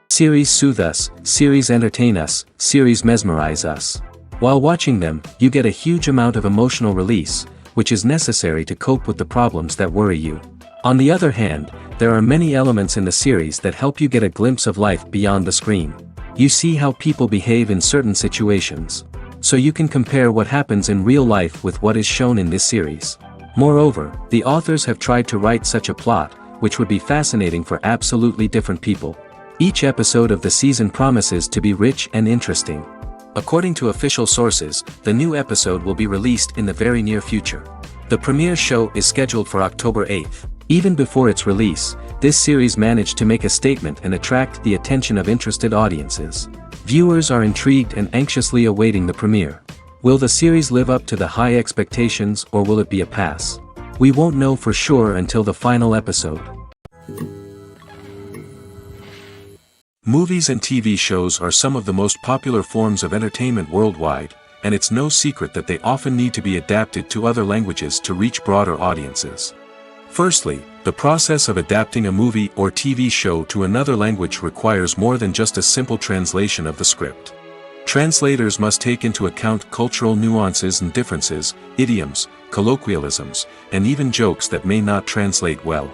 Series soothe us, series entertain us, series mesmerize us. While watching them, you get a huge amount of emotional release, which is necessary to cope with the problems that worry you. On the other hand, there are many elements in the series that help you get a glimpse of life beyond the screen. You see how people behave in certain situations. So you can compare what happens in real life with what is shown in this series. Moreover, the authors have tried to write such a plot, which would be fascinating for absolutely different people. Each episode of the season promises to be rich and interesting. According to official sources, the new episode will be released in the very near future. The premiere show is scheduled for October 8th. Even before its release, this series managed to make a statement and attract the attention of interested audiences. Viewers are intrigued and anxiously awaiting the premiere. Will the series live up to the high expectations or will it be a pass? We won't know for sure until the final episode. Movies and TV shows are some of the most popular forms of entertainment worldwide, and it's no secret that they often need to be adapted to other languages to reach broader audiences. Firstly, the process of adapting a movie or TV show to another language requires more than just a simple translation of the script. Translators must take into account cultural nuances and differences, idioms, colloquialisms, and even jokes that may not translate well.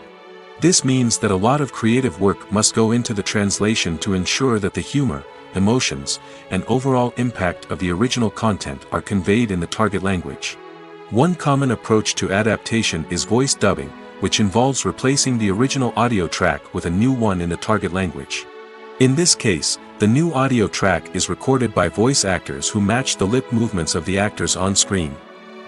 This means that a lot of creative work must go into the translation to ensure that the humor, emotions, and overall impact of the original content are conveyed in the target language. One common approach to adaptation is voice dubbing, which involves replacing the original audio track with a new one in the target language. In this case, the new audio track is recorded by voice actors who match the lip movements of the actors on screen.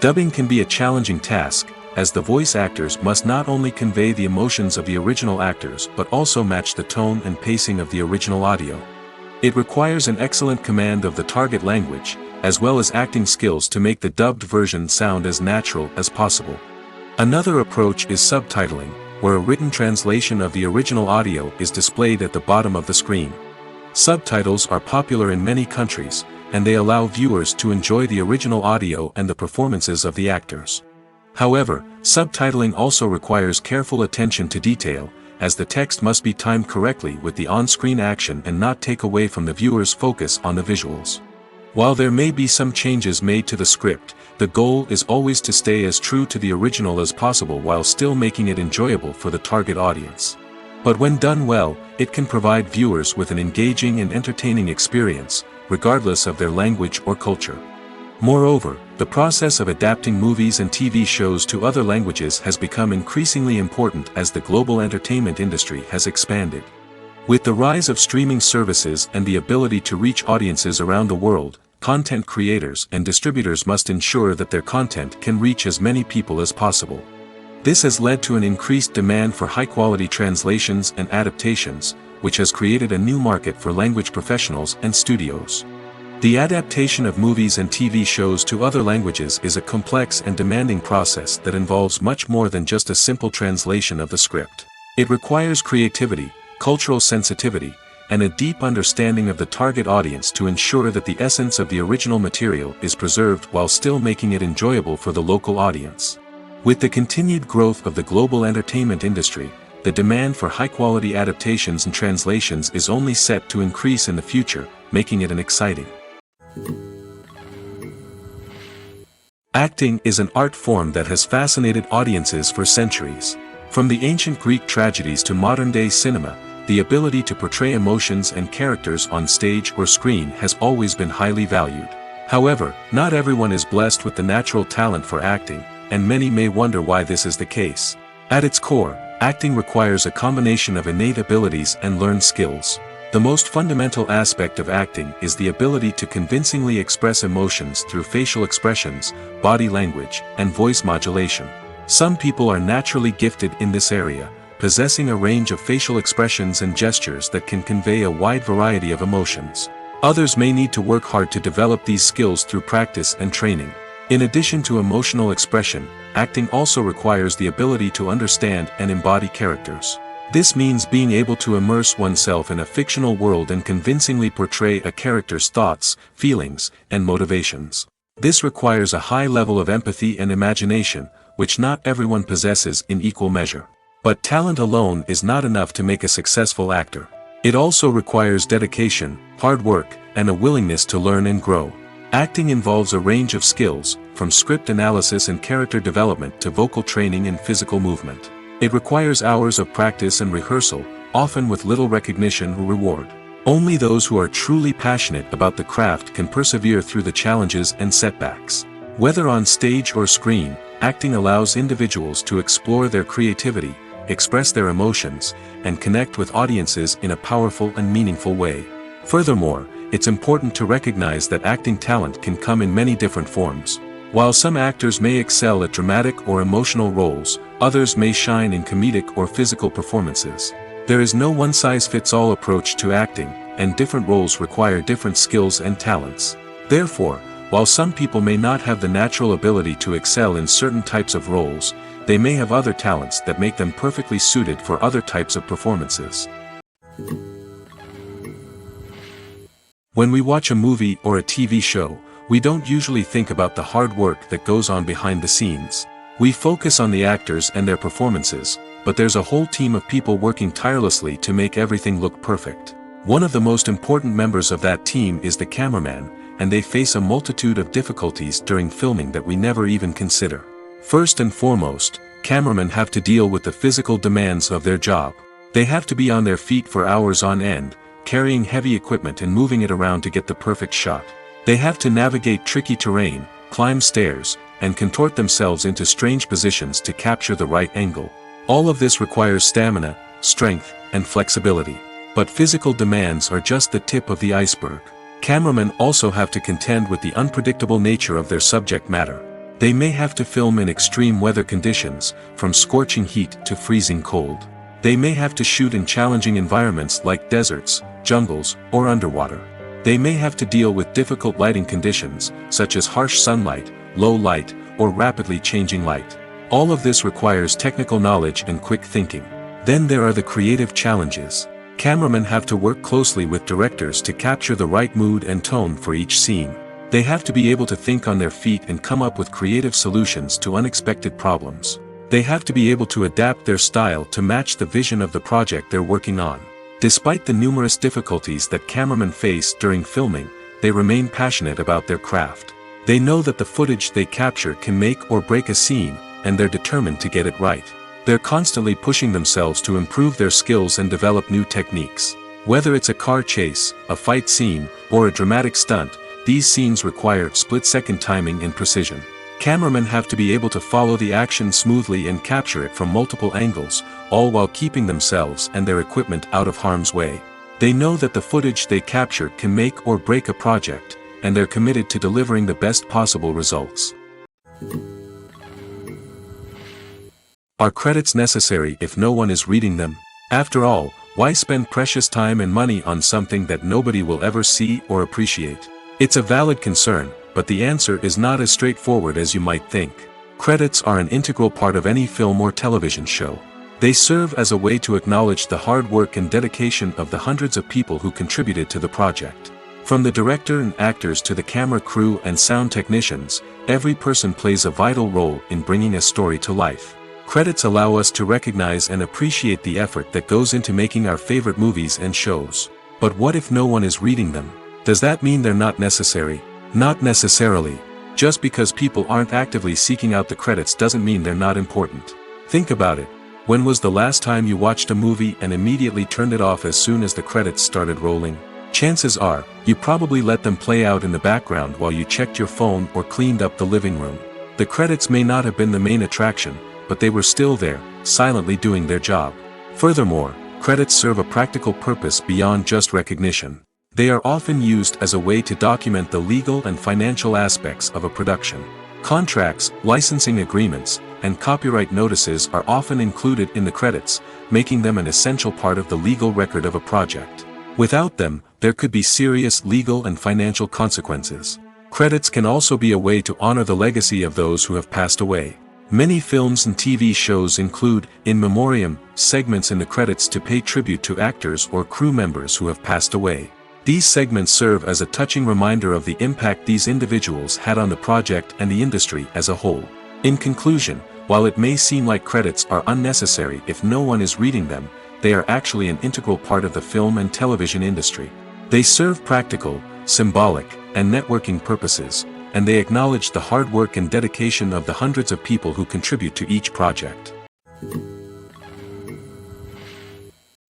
Dubbing can be a challenging task, as the voice actors must not only convey the emotions of the original actors but also match the tone and pacing of the original audio. It requires an excellent command of the target language, as well as acting skills to make the dubbed version sound as natural as possible. Another approach is subtitling, where a written translation of the original audio is displayed at the bottom of the screen. Subtitles are popular in many countries, and they allow viewers to enjoy the original audio and the performances of the actors. However, subtitling also requires careful attention to detail, as the text must be timed correctly with the on-screen action and not take away from the viewer's focus on the visuals. While there may be some changes made to the script, the goal is always to stay as true to the original as possible while still making it enjoyable for the target audience. But when done well, it can provide viewers with an engaging and entertaining experience, regardless of their language or culture. Moreover, the process of adapting movies and TV shows to other languages has become increasingly important as the global entertainment industry has expanded. With the rise of streaming services and the ability to reach audiences around the world, content creators and distributors must ensure that their content can reach as many people as possible. This has led to an increased demand for high-quality translations and adaptations, which has created a new market for language professionals and studios. The adaptation of movies and TV shows to other languages is a complex and demanding process that involves much more than just a simple translation of the script. It requires creativity, cultural sensitivity, and a deep understanding of the target audience to ensure that the essence of the original material is preserved while still making it enjoyable for the local audience. With the continued growth of the global entertainment industry, the demand for high-quality adaptations and translations is only set to increase in the future, making it exciting. Acting is an art form that has fascinated audiences for centuries. From the ancient Greek tragedies to modern-day cinema, the ability to portray emotions and characters on stage or screen has always been highly valued. However, not everyone is blessed with the natural talent for acting, and many may wonder why this is the case. At its core, acting requires a combination of innate abilities and learned skills. The most fundamental aspect of acting is the ability to convincingly express emotions through facial expressions, body language, and voice modulation. Some people are naturally gifted in this area, possessing a range of facial expressions and gestures that can convey a wide variety of emotions. Others may need to work hard to develop these skills through practice and training. In addition to emotional expression, acting also requires the ability to understand and embody characters. This means being able to immerse oneself in a fictional world and convincingly portray a character's thoughts, feelings, and motivations. This requires a high level of empathy and imagination, which not everyone possesses in equal measure. But talent alone is not enough to make a successful actor. It also requires dedication, hard work, and a willingness to learn and grow. Acting involves a range of skills, from script analysis and character development to vocal training and physical movement. It requires hours of practice and rehearsal, often with little recognition or reward. Only those who are truly passionate about the craft can persevere through the challenges and setbacks. Whether on stage or screen, acting allows individuals to explore their creativity, express their emotions, and connect with audiences in a powerful and meaningful way. Furthermore, it's important to recognize that acting talent can come in many different forms. While some actors may excel at dramatic or emotional roles, others may shine in comedic or physical performances. There is no one-size-fits-all approach to acting, and different roles require different skills and talents. Therefore, while some people may not have the natural ability to excel in certain types of roles, they may have other talents that make them perfectly suited for other types of performances. When we watch a movie or a TV show, we don't usually think about the hard work that goes on behind the scenes. We focus on the actors and their performances, but there's a whole team of people working tirelessly to make everything look perfect. One of the most important members of that team is the cameraman, and they face a multitude of difficulties during filming that we never even consider. First and foremost, cameramen have to deal with the physical demands of their job. They have to be on their feet for hours on end, carrying heavy equipment and moving it around to get the perfect shot. They have to navigate tricky terrain, climb stairs, and contort themselves into strange positions to capture the right angle. All of this requires stamina, strength, and flexibility. But physical demands are just the tip of the iceberg. Cameramen also have to contend with the unpredictable nature of their subject matter. They may have to film in extreme weather conditions, from scorching heat to freezing cold. They may have to shoot in challenging environments like deserts, jungles, or underwater. They may have to deal with difficult lighting conditions, such as harsh sunlight, low light, or rapidly changing light. All of this requires technical knowledge and quick thinking. Then there are the creative challenges. Cameramen have to work closely with directors to capture the right mood and tone for each scene. They have to be able to think on their feet and come up with creative solutions to unexpected problems. They have to be able to adapt their style to match the vision of the project they're working on. Despite the numerous difficulties that cameramen face during filming, they remain passionate about their craft. They know that the footage they capture can make or break a scene, and they're determined to get it right. They're constantly pushing themselves to improve their skills and develop new techniques. Whether it's a car chase, a fight scene, or a dramatic stunt, these scenes require split-second timing and precision. Cameramen have to be able to follow the action smoothly and capture it from multiple angles, all while keeping themselves and their equipment out of harm's way. They know that the footage they capture can make or break a project, and they're committed to delivering the best possible results. Are credits necessary if no one is reading them? After all, why spend precious time and money on something that nobody will ever see or appreciate? It's a valid concern, but the answer is not as straightforward as you might think. Credits are an integral part of any film or television show. They serve as a way to acknowledge the hard work and dedication of the hundreds of people who contributed to the project. From the director and actors to the camera crew and sound technicians, every person plays a vital role in bringing a story to life. Credits allow us to recognize and appreciate the effort that goes into making our favorite movies and shows. But what if no one is reading them? Does that mean they're not necessary? Not necessarily. Just because people aren't actively seeking out the credits doesn't mean they're not important. Think about it. When was the last time you watched a movie and immediately turned it off as soon as the credits started rolling? Chances are, you probably let them play out in the background while you checked your phone or cleaned up the living room. The credits may not have been the main attraction, but they were still there, silently doing their job. Furthermore, credits serve a practical purpose beyond just recognition. They are often used as a way to document the legal and financial aspects of a production. Contracts, licensing agreements, and copyright notices are often included in the credits, making them an essential part of the legal record of a project. Without them, there could be serious legal and financial consequences. Credits can also be a way to honor the legacy of those who have passed away. Many films and TV shows include, in memoriam, segments in the credits to pay tribute to actors or crew members who have passed away. These segments serve as a touching reminder of the impact these individuals had on the project and the industry as a whole. In conclusion, while it may seem like credits are unnecessary if no one is reading them, they are actually an integral part of the film and television industry. They serve practical, symbolic, and networking purposes, and they acknowledge the hard work and dedication of the hundreds of people who contribute to each project.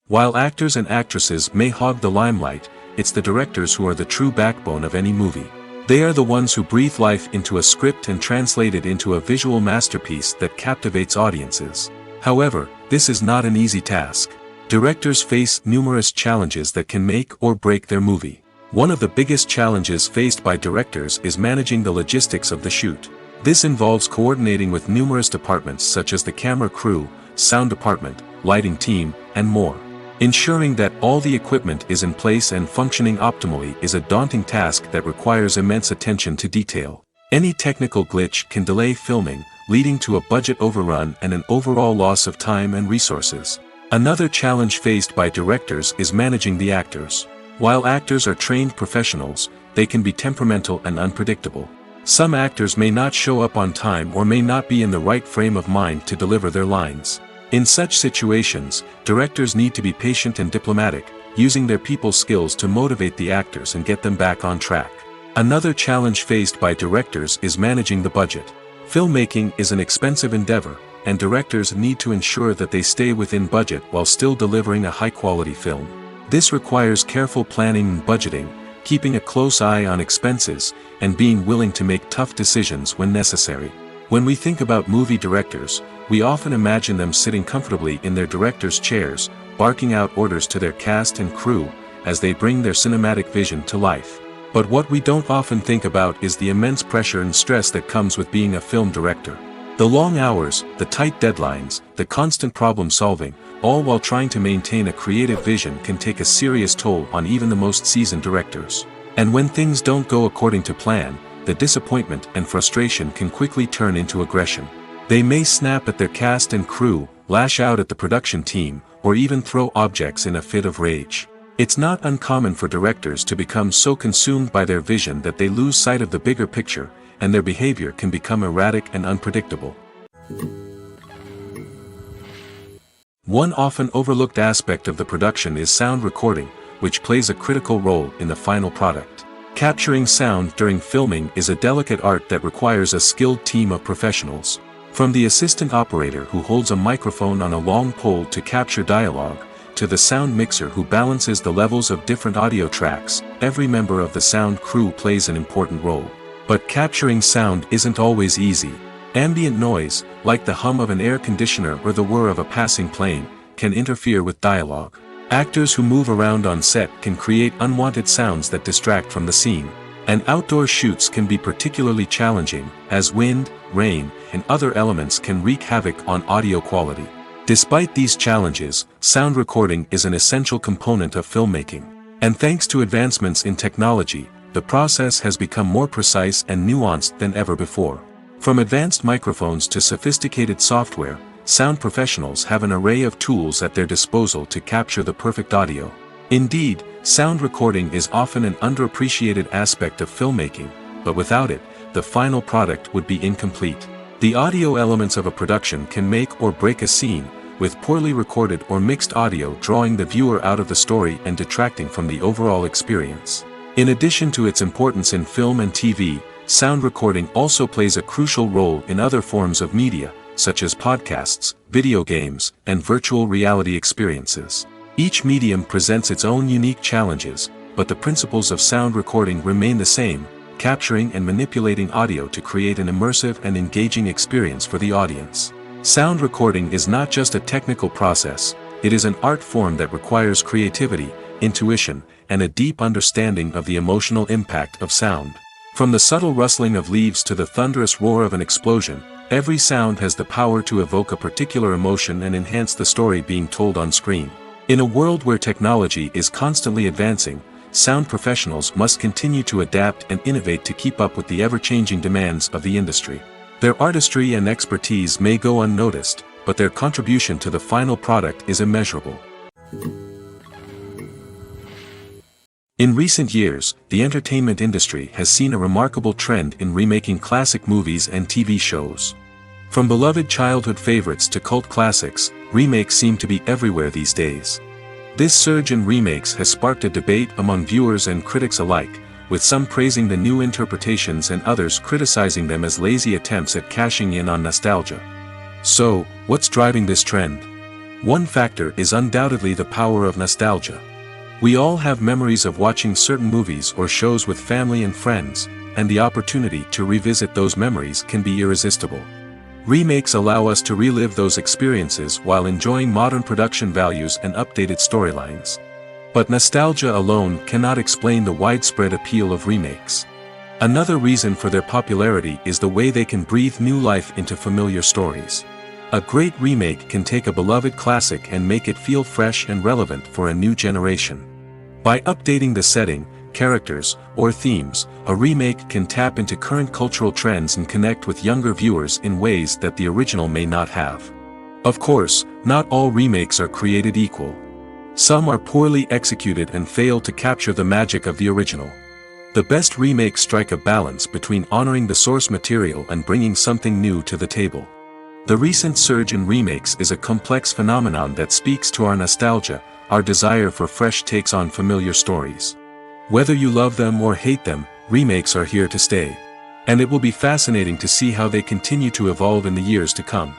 While actors and actresses may hog the limelight, it's the directors who are the true backbone of any movie. They are the ones who breathe life into a script and translate it into a visual masterpiece that captivates audiences. However, this is not an easy task. Directors face numerous challenges that can make or break their movie. One of the biggest challenges faced by directors is managing the logistics of the shoot. This involves coordinating with numerous departments such as the camera crew, sound department, lighting team, and more. Ensuring that all the equipment is in place and functioning optimally is a daunting task that requires immense attention to detail. Any technical glitch can delay filming, leading to a budget overrun and an overall loss of time and resources. Another challenge faced by directors is managing the actors. While actors are trained professionals, they can be temperamental and unpredictable. Some actors may not show up on time or may not be in the right frame of mind to deliver their lines. In such situations, directors need to be patient and diplomatic, using their people skills to motivate the actors and get them back on track. Another challenge faced by directors is managing the budget. Filmmaking is an expensive endeavor, and directors need to ensure that they stay within budget while still delivering a high-quality film. This requires careful planning and budgeting, keeping a close eye on expenses, and being willing to make tough decisions when necessary. When we think about movie directors, we often imagine them sitting comfortably in their director's chairs, barking out orders to their cast and crew, as they bring their cinematic vision to life. But what we don't often think about is the immense pressure and stress that comes with being a film director. The long hours, the tight deadlines, the constant problem solving, all while trying to maintain a creative vision can take a serious toll on even the most seasoned directors. And when things don't go according to plan, the disappointment and frustration can quickly turn into aggression. They may snap at their cast and crew, lash out at the production team, or even throw objects in a fit of rage. It's not uncommon for directors to become so consumed by their vision that they lose sight of the bigger picture, and their behavior can become erratic and unpredictable. One often overlooked aspect of the production is sound recording, which plays a critical role in the final product. Capturing sound during filming is a delicate art that requires a skilled team of professionals. From the assistant operator who holds a microphone on a long pole to capture dialogue, to the sound mixer who balances the levels of different audio tracks, every member of the sound crew plays an important role. But capturing sound isn't always easy. Ambient noise, like the hum of an air conditioner or the whir of a passing plane, can interfere with dialogue. Actors who move around on set can create unwanted sounds that distract from the scene. And outdoor shoots can be particularly challenging, as wind, rain, and other elements can wreak havoc on audio quality. Despite these challenges, sound recording is an essential component of filmmaking. And thanks to advancements in technology, the process has become more precise and nuanced than ever before. From advanced microphones to sophisticated software, sound professionals have an array of tools at their disposal to capture the perfect audio. Indeed, sound recording is often an underappreciated aspect of filmmaking, but without it, the final product would be incomplete. The audio elements of a production can make or break a scene, with poorly recorded or mixed audio drawing the viewer out of the story and detracting from the overall experience. In addition to its importance in film and TV, sound recording also plays a crucial role in other forms of media, such as podcasts, video games, and virtual reality experiences. Each medium presents its own unique challenges, but the principles of sound recording remain the same, capturing and manipulating audio to create an immersive and engaging experience for the audience. Sound recording is not just a technical process, it is an art form that requires creativity, intuition, and a deep understanding of the emotional impact of sound. From the subtle rustling of leaves to the thunderous roar of an explosion, every sound has the power to evoke a particular emotion and enhance the story being told on screen. In a world where technology is constantly advancing, sound professionals must continue to adapt and innovate to keep up with the ever-changing demands of the industry. Their artistry and expertise may go unnoticed, but their contribution to the final product is immeasurable. In recent years, the entertainment industry has seen a remarkable trend in remaking classic movies and TV shows. From beloved childhood favorites to cult classics, remakes seem to be everywhere these days. This surge in remakes has sparked a debate among viewers and critics alike, with some praising the new interpretations and others criticizing them as lazy attempts at cashing in on nostalgia. So, what's driving this trend? One factor is undoubtedly the power of nostalgia. We all have memories of watching certain movies or shows with family and friends, and the opportunity to revisit those memories can be irresistible. Remakes allow us to relive those experiences while enjoying modern production values and updated storylines. But nostalgia alone cannot explain the widespread appeal of remakes. Another reason for their popularity is the way they can breathe new life into familiar stories. A great remake can take a beloved classic and make it feel fresh and relevant for a new generation. By updating the setting, characters, or themes, a remake can tap into current cultural trends and connect with younger viewers in ways that the original may not have. Of course, not all remakes are created equal. Some are poorly executed and fail to capture the magic of the original. The best remakes strike a balance between honoring the source material and bringing something new to the table. The recent surge in remakes is a complex phenomenon that speaks to our nostalgia, our desire for fresh takes on familiar stories. Whether you love them or hate them, remakes are here to stay. And it will be fascinating to see how they continue to evolve in the years to come.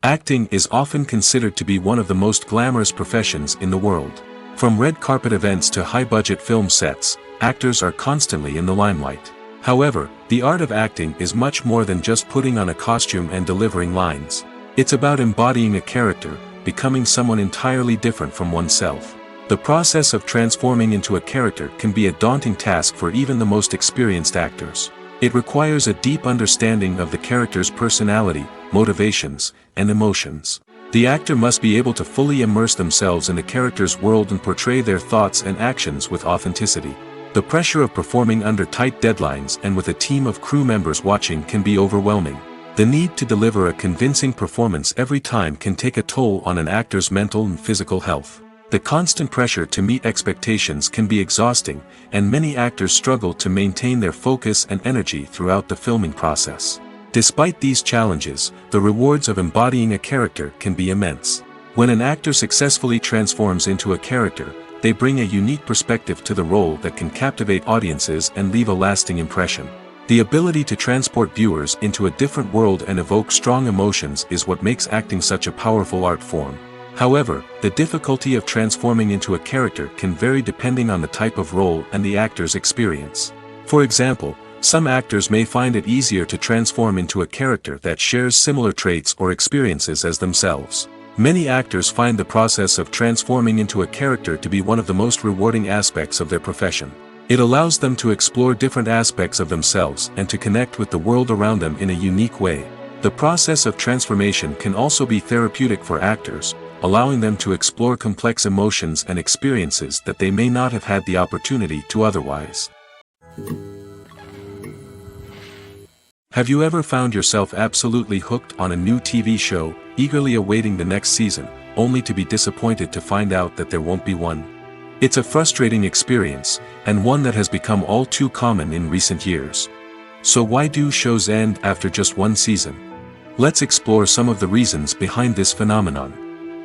Acting is often considered to be one of the most glamorous professions in the world. From red carpet events to high-budget film sets, actors are constantly in the limelight. However, the art of acting is much more than just putting on a costume and delivering lines. It's about embodying a character, becoming someone entirely different from oneself. The process of transforming into a character can be a daunting task for even the most experienced actors. It requires a deep understanding of the character's personality, motivations, and emotions. The actor must be able to fully immerse themselves in the character's world and portray their thoughts and actions with authenticity. The pressure of performing under tight deadlines and with a team of crew members watching can be overwhelming. The need to deliver a convincing performance every time can take a toll on an actor's mental and physical health. The constant pressure to meet expectations can be exhausting, and many actors struggle to maintain their focus and energy throughout the filming process. Despite these challenges, the rewards of embodying a character can be immense. When an actor successfully transforms into a character, they bring a unique perspective to the role that can captivate audiences and leave a lasting impression. The ability to transport viewers into a different world and evoke strong emotions is what makes acting such a powerful art form. However, the difficulty of transforming into a character can vary depending on the type of role and the actor's experience. For example, some actors may find it easier to transform into a character that shares similar traits or experiences as themselves. Many actors find the process of transforming into a character to be one of the most rewarding aspects of their profession. It allows them to explore different aspects of themselves and to connect with the world around them in a unique way. The process of transformation can also be therapeutic for actors, allowing them to explore complex emotions and experiences that they may not have had the opportunity to otherwise. Have you ever found yourself absolutely hooked on a new TV show, eagerly awaiting the next season, only to be disappointed to find out that there won't be one? It's a frustrating experience, and one that has become all too common in recent years. So why do shows end after just one season? Let's explore some of the reasons behind this phenomenon.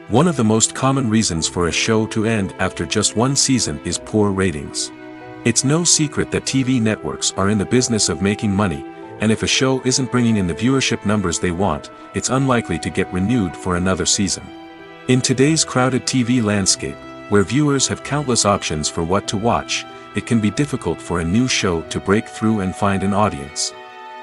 One of the most common reasons for a show to end after just one season is poor ratings. It's no secret that TV networks are in the business of making money, and if a show isn't bringing in the viewership numbers they want, it's unlikely to get renewed for another season. In today's crowded TV landscape, where viewers have countless options for what to watch, it can be difficult for a new show to break through and find an audience.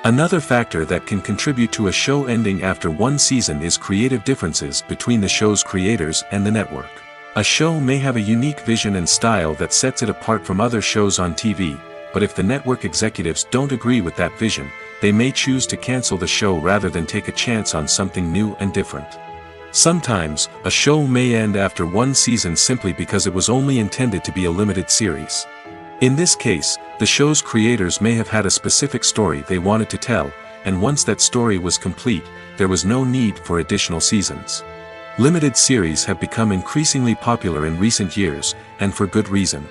Another factor that can contribute to a show ending after one season is creative differences between the show's creators and the network. A show may have a unique vision and style that sets it apart from other shows on TV, but if the network executives don't agree with that vision, they may choose to cancel the show rather than take a chance on something new and different. Sometimes, a show may end after one season simply because it was only intended to be a limited series. In this case, the show's creators may have had a specific story they wanted to tell, and once that story was complete, there was no need for additional seasons. Limited series have become increasingly popular in recent years, and for good reason.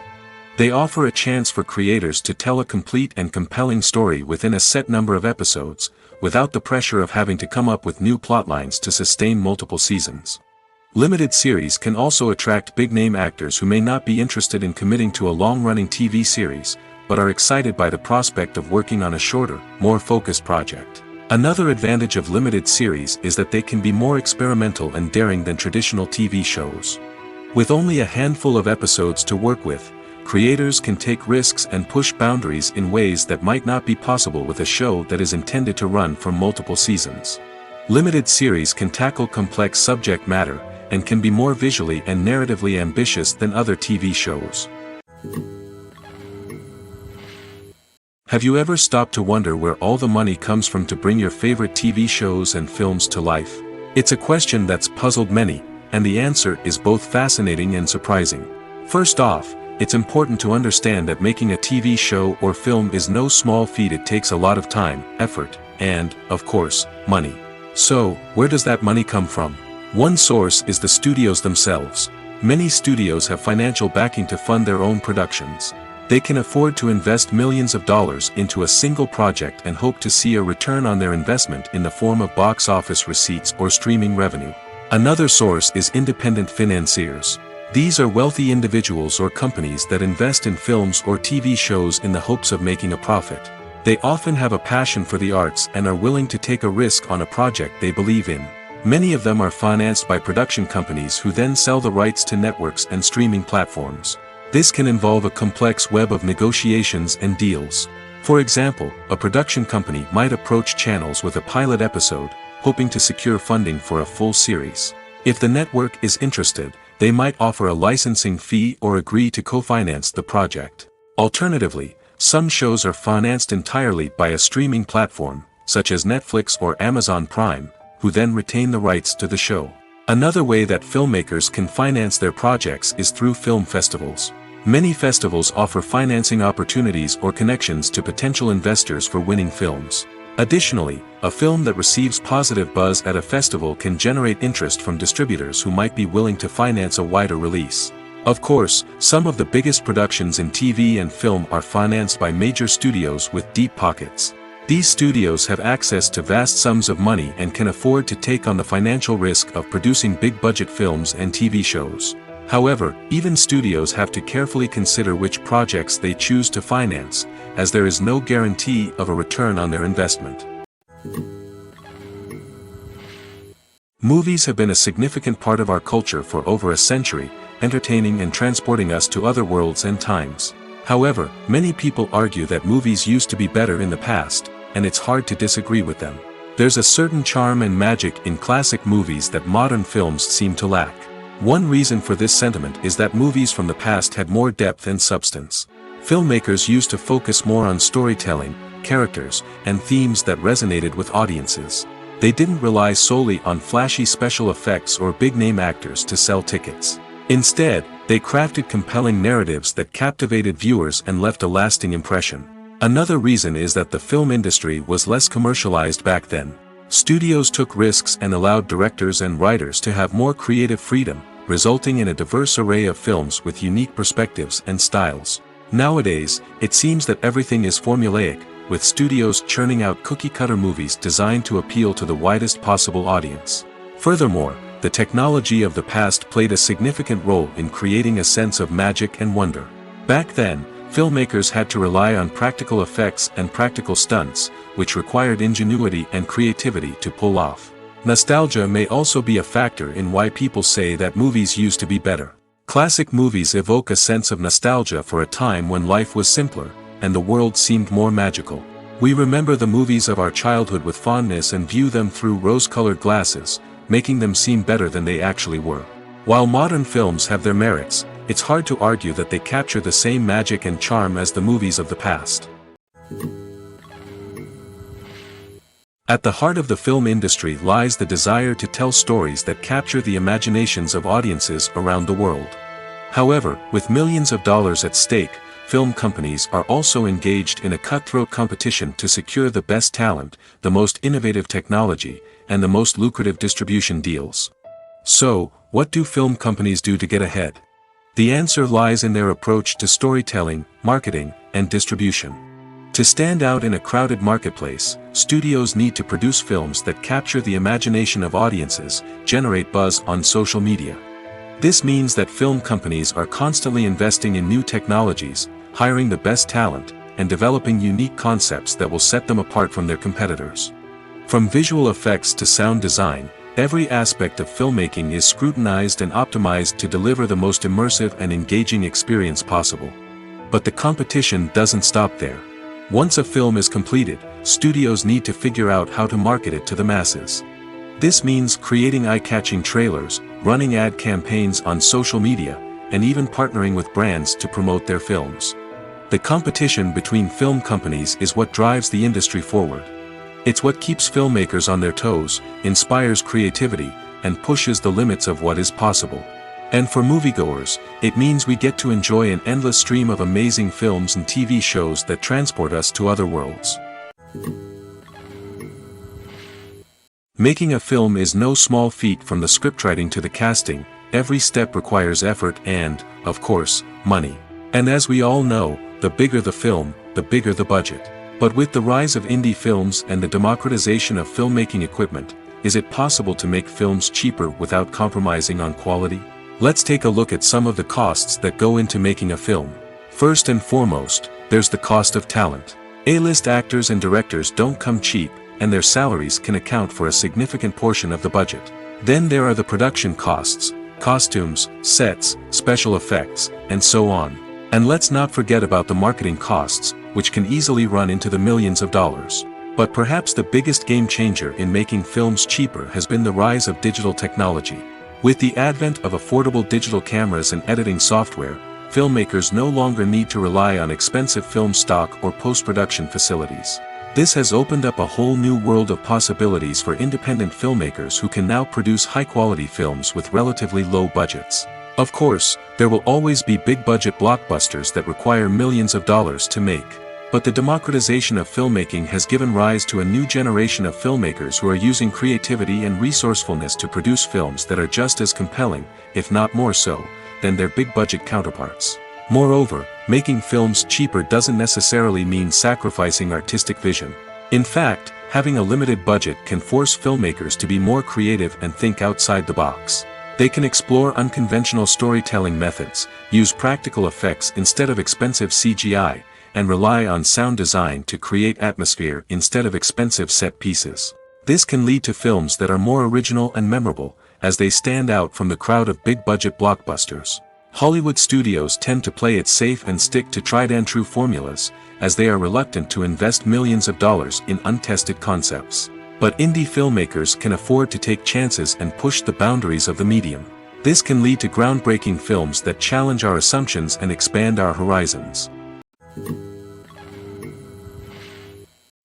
They offer a chance for creators to tell a complete and compelling story within a set number of episodes, without the pressure of having to come up with new plotlines to sustain multiple seasons. Limited series can also attract big-name actors who may not be interested in committing to a long-running TV series, but are excited by the prospect of working on a shorter, more focused project. Another advantage of limited series is that they can be more experimental and daring than traditional TV shows. With only a handful of episodes to work with, creators can take risks and push boundaries in ways that might not be possible with a show that is intended to run for multiple seasons. Limited series can tackle complex subject matter, and can be more visually and narratively ambitious than other TV shows. Have you ever stopped to wonder where all the money comes from to bring your favorite TV shows and films to life? It's a question that's puzzled many, and the answer is both fascinating and surprising. First off, it's important to understand that making a TV show or film is no small feat. It takes a lot of time, effort, and, of course, money. So, where does that money come from? One source is the studios themselves. Many studios have financial backing to fund their own productions. They can afford to invest millions of dollars into a single project and hope to see a return on their investment in the form of box office receipts or streaming revenue. Another source is independent financiers. These are wealthy individuals or companies that invest in films or TV shows in the hopes of making a profit. They often have a passion for the arts and are willing to take a risk on a project they believe in. Many of them are financed by production companies who then sell the rights to networks and streaming platforms. This can involve a complex web of negotiations and deals. For example, a production company might approach channels with a pilot episode, hoping to secure funding for a full series. If the network is interested, they might offer a licensing fee or agree to co-finance the project. Alternatively, some shows are financed entirely by a streaming platform, such as Netflix or Amazon Prime, who then retain the rights to the show. Another way that filmmakers can finance their projects is through film festivals. Many festivals offer financing opportunities or connections to potential investors for winning films. Additionally, a film that receives positive buzz at a festival can generate interest from distributors who might be willing to finance a wider release. Of course, some of the biggest productions in TV and film are financed by major studios with deep pockets. These studios have access to vast sums of money and can afford to take on the financial risk of producing big-budget films and TV shows. However, even studios have to carefully consider which projects they choose to finance, as there is no guarantee of a return on their investment. Movies have been a significant part of our culture for over a century, entertaining and transporting us to other worlds and times. However, many people argue that movies used to be better in the past, and it's hard to disagree with them. There's a certain charm and magic in classic movies that modern films seem to lack. One reason for this sentiment is that movies from the past had more depth and substance. Filmmakers used to focus more on storytelling, characters, and themes that resonated with audiences. They didn't rely solely on flashy special effects or big-name actors to sell tickets. Instead, they crafted compelling narratives that captivated viewers and left a lasting impression. Another reason is that the film industry was less commercialized back then. Studios took risks and allowed directors and writers to have more creative freedom, resulting in a diverse array of films with unique perspectives and styles. Nowadays, it seems that everything is formulaic, with studios churning out cookie-cutter movies designed to appeal to the widest possible audience. Furthermore, the technology of the past played a significant role in creating a sense of magic and wonder. Back then, filmmakers had to rely on practical effects and practical stunts, which required ingenuity and creativity to pull off. Nostalgia may also be a factor in why people say that movies used to be better. Classic movies evoke a sense of nostalgia for a time when life was simpler, and the world seemed more magical. We remember the movies of our childhood with fondness and view them through rose-colored glasses, making them seem better than they actually were. While modern films have their merits, it's hard to argue that they capture the same magic and charm as the movies of the past. At the heart of the film industry lies the desire to tell stories that capture the imaginations of audiences around the world. However, with millions of dollars at stake, film companies are also engaged in a cutthroat competition to secure the best talent, the most innovative technology, and the most lucrative distribution deals. So, what do film companies do to get ahead? The answer lies in their approach to storytelling, marketing, and distribution. To stand out in a crowded marketplace, studios need to produce films that capture the imagination of audiences, generate buzz on social media. This means that film companies are constantly investing in new technologies, hiring the best talent, and developing unique concepts that will set them apart from their competitors. From visual effects to sound design, every aspect of filmmaking is scrutinized and optimized to deliver the most immersive and engaging experience possible. But the competition doesn't stop there. Once a film is completed, studios need to figure out how to market it to the masses. This means creating eye-catching trailers, running ad campaigns on social media, and even partnering with brands to promote their films. The competition between film companies is what drives the industry forward. It's what keeps filmmakers on their toes, inspires creativity, and pushes the limits of what is possible. And for moviegoers, it means we get to enjoy an endless stream of amazing films and TV shows that transport us to other worlds. Making a film is no small feat. From the scriptwriting to the casting, every step requires effort and, of course, money. And as we all know, the bigger the film, the bigger the budget. But with the rise of indie films and the democratization of filmmaking equipment, is it possible to make films cheaper without compromising on quality? Let's take a look at some of the costs that go into making a film. First and foremost, there's the cost of talent. A-list actors and directors don't come cheap, and their salaries can account for a significant portion of the budget. Then there are the production costs, costumes, sets, special effects, and so on. And let's not forget about the marketing costs, which can easily run into the millions of dollars. But perhaps the biggest game changer in making films cheaper has been the rise of digital technology. With the advent of affordable digital cameras and editing software, filmmakers no longer need to rely on expensive film stock or post-production facilities. This has opened up a whole new world of possibilities for independent filmmakers who can now produce high-quality films with relatively low budgets. Of course, there will always be big-budget blockbusters that require millions of dollars to make. But the democratization of filmmaking has given rise to a new generation of filmmakers who are using creativity and resourcefulness to produce films that are just as compelling, if not more so, than their big-budget counterparts. Moreover, making films cheaper doesn't necessarily mean sacrificing artistic vision. In fact, having a limited budget can force filmmakers to be more creative and think outside the box. They can explore unconventional storytelling methods, use practical effects instead of expensive CGI, and rely on sound design to create atmosphere instead of expensive set pieces. This can lead to films that are more original and memorable, as they stand out from the crowd of big-budget blockbusters. Hollywood studios tend to play it safe and stick to tried-and-true formulas, as they are reluctant to invest millions of dollars in untested concepts. But indie filmmakers can afford to take chances and push the boundaries of the medium. This can lead to groundbreaking films that challenge our assumptions and expand our horizons.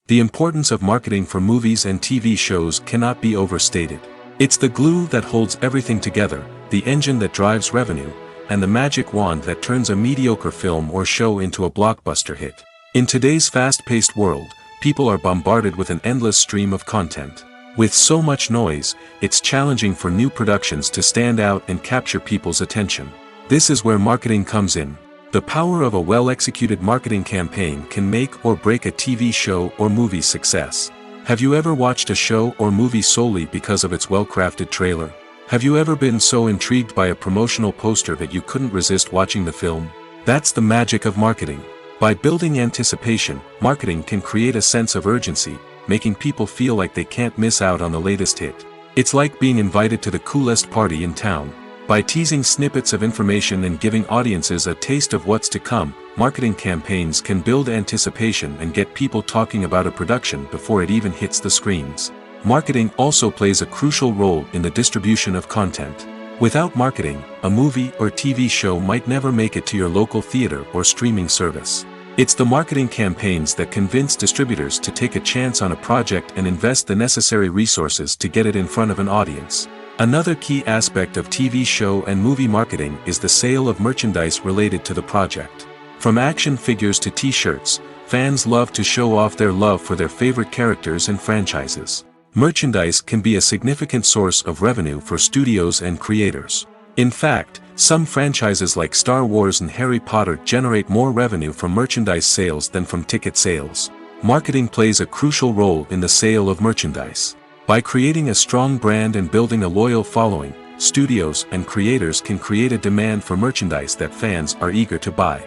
The importance of marketing for movies and TV shows cannot be overstated. It's the glue that holds everything together, the engine that drives revenue, and the magic wand that turns a mediocre film or show into a blockbuster hit. In today's fast-paced world, people are bombarded with an endless stream of content. With so much noise, it's challenging for new productions to stand out and capture people's attention. This is where marketing comes in. The power of a well-executed marketing campaign can make or break a TV show or movie's success. Have you ever watched a show or movie solely because of its well-crafted trailer? Have you ever been so intrigued by a promotional poster that you couldn't resist watching the film? That's the magic of marketing. By building anticipation, marketing can create a sense of urgency, making people feel like they can't miss out on the latest hit. It's like being invited to the coolest party in town. By teasing snippets of information and giving audiences a taste of what's to come, marketing campaigns can build anticipation and get people talking about a production before it even hits the screens. Marketing also plays a crucial role in the distribution of content. Without marketing, a movie or TV show might never make it to your local theater or streaming service. It's the marketing campaigns that convince distributors to take a chance on a project and invest the necessary resources to get it in front of an audience. Another key aspect of TV show and movie marketing is the sale of merchandise related to the project. From action figures to t-shirts, fans love to show off their love for their favorite characters and franchises. Merchandise can be a significant source of revenue for studios and creators. In fact, some franchises like Star Wars and Harry Potter generate more revenue from merchandise sales than from ticket sales. Marketing plays a crucial role in the sale of merchandise. By creating a strong brand and building a loyal following, studios and creators can create a demand for merchandise that fans are eager to buy.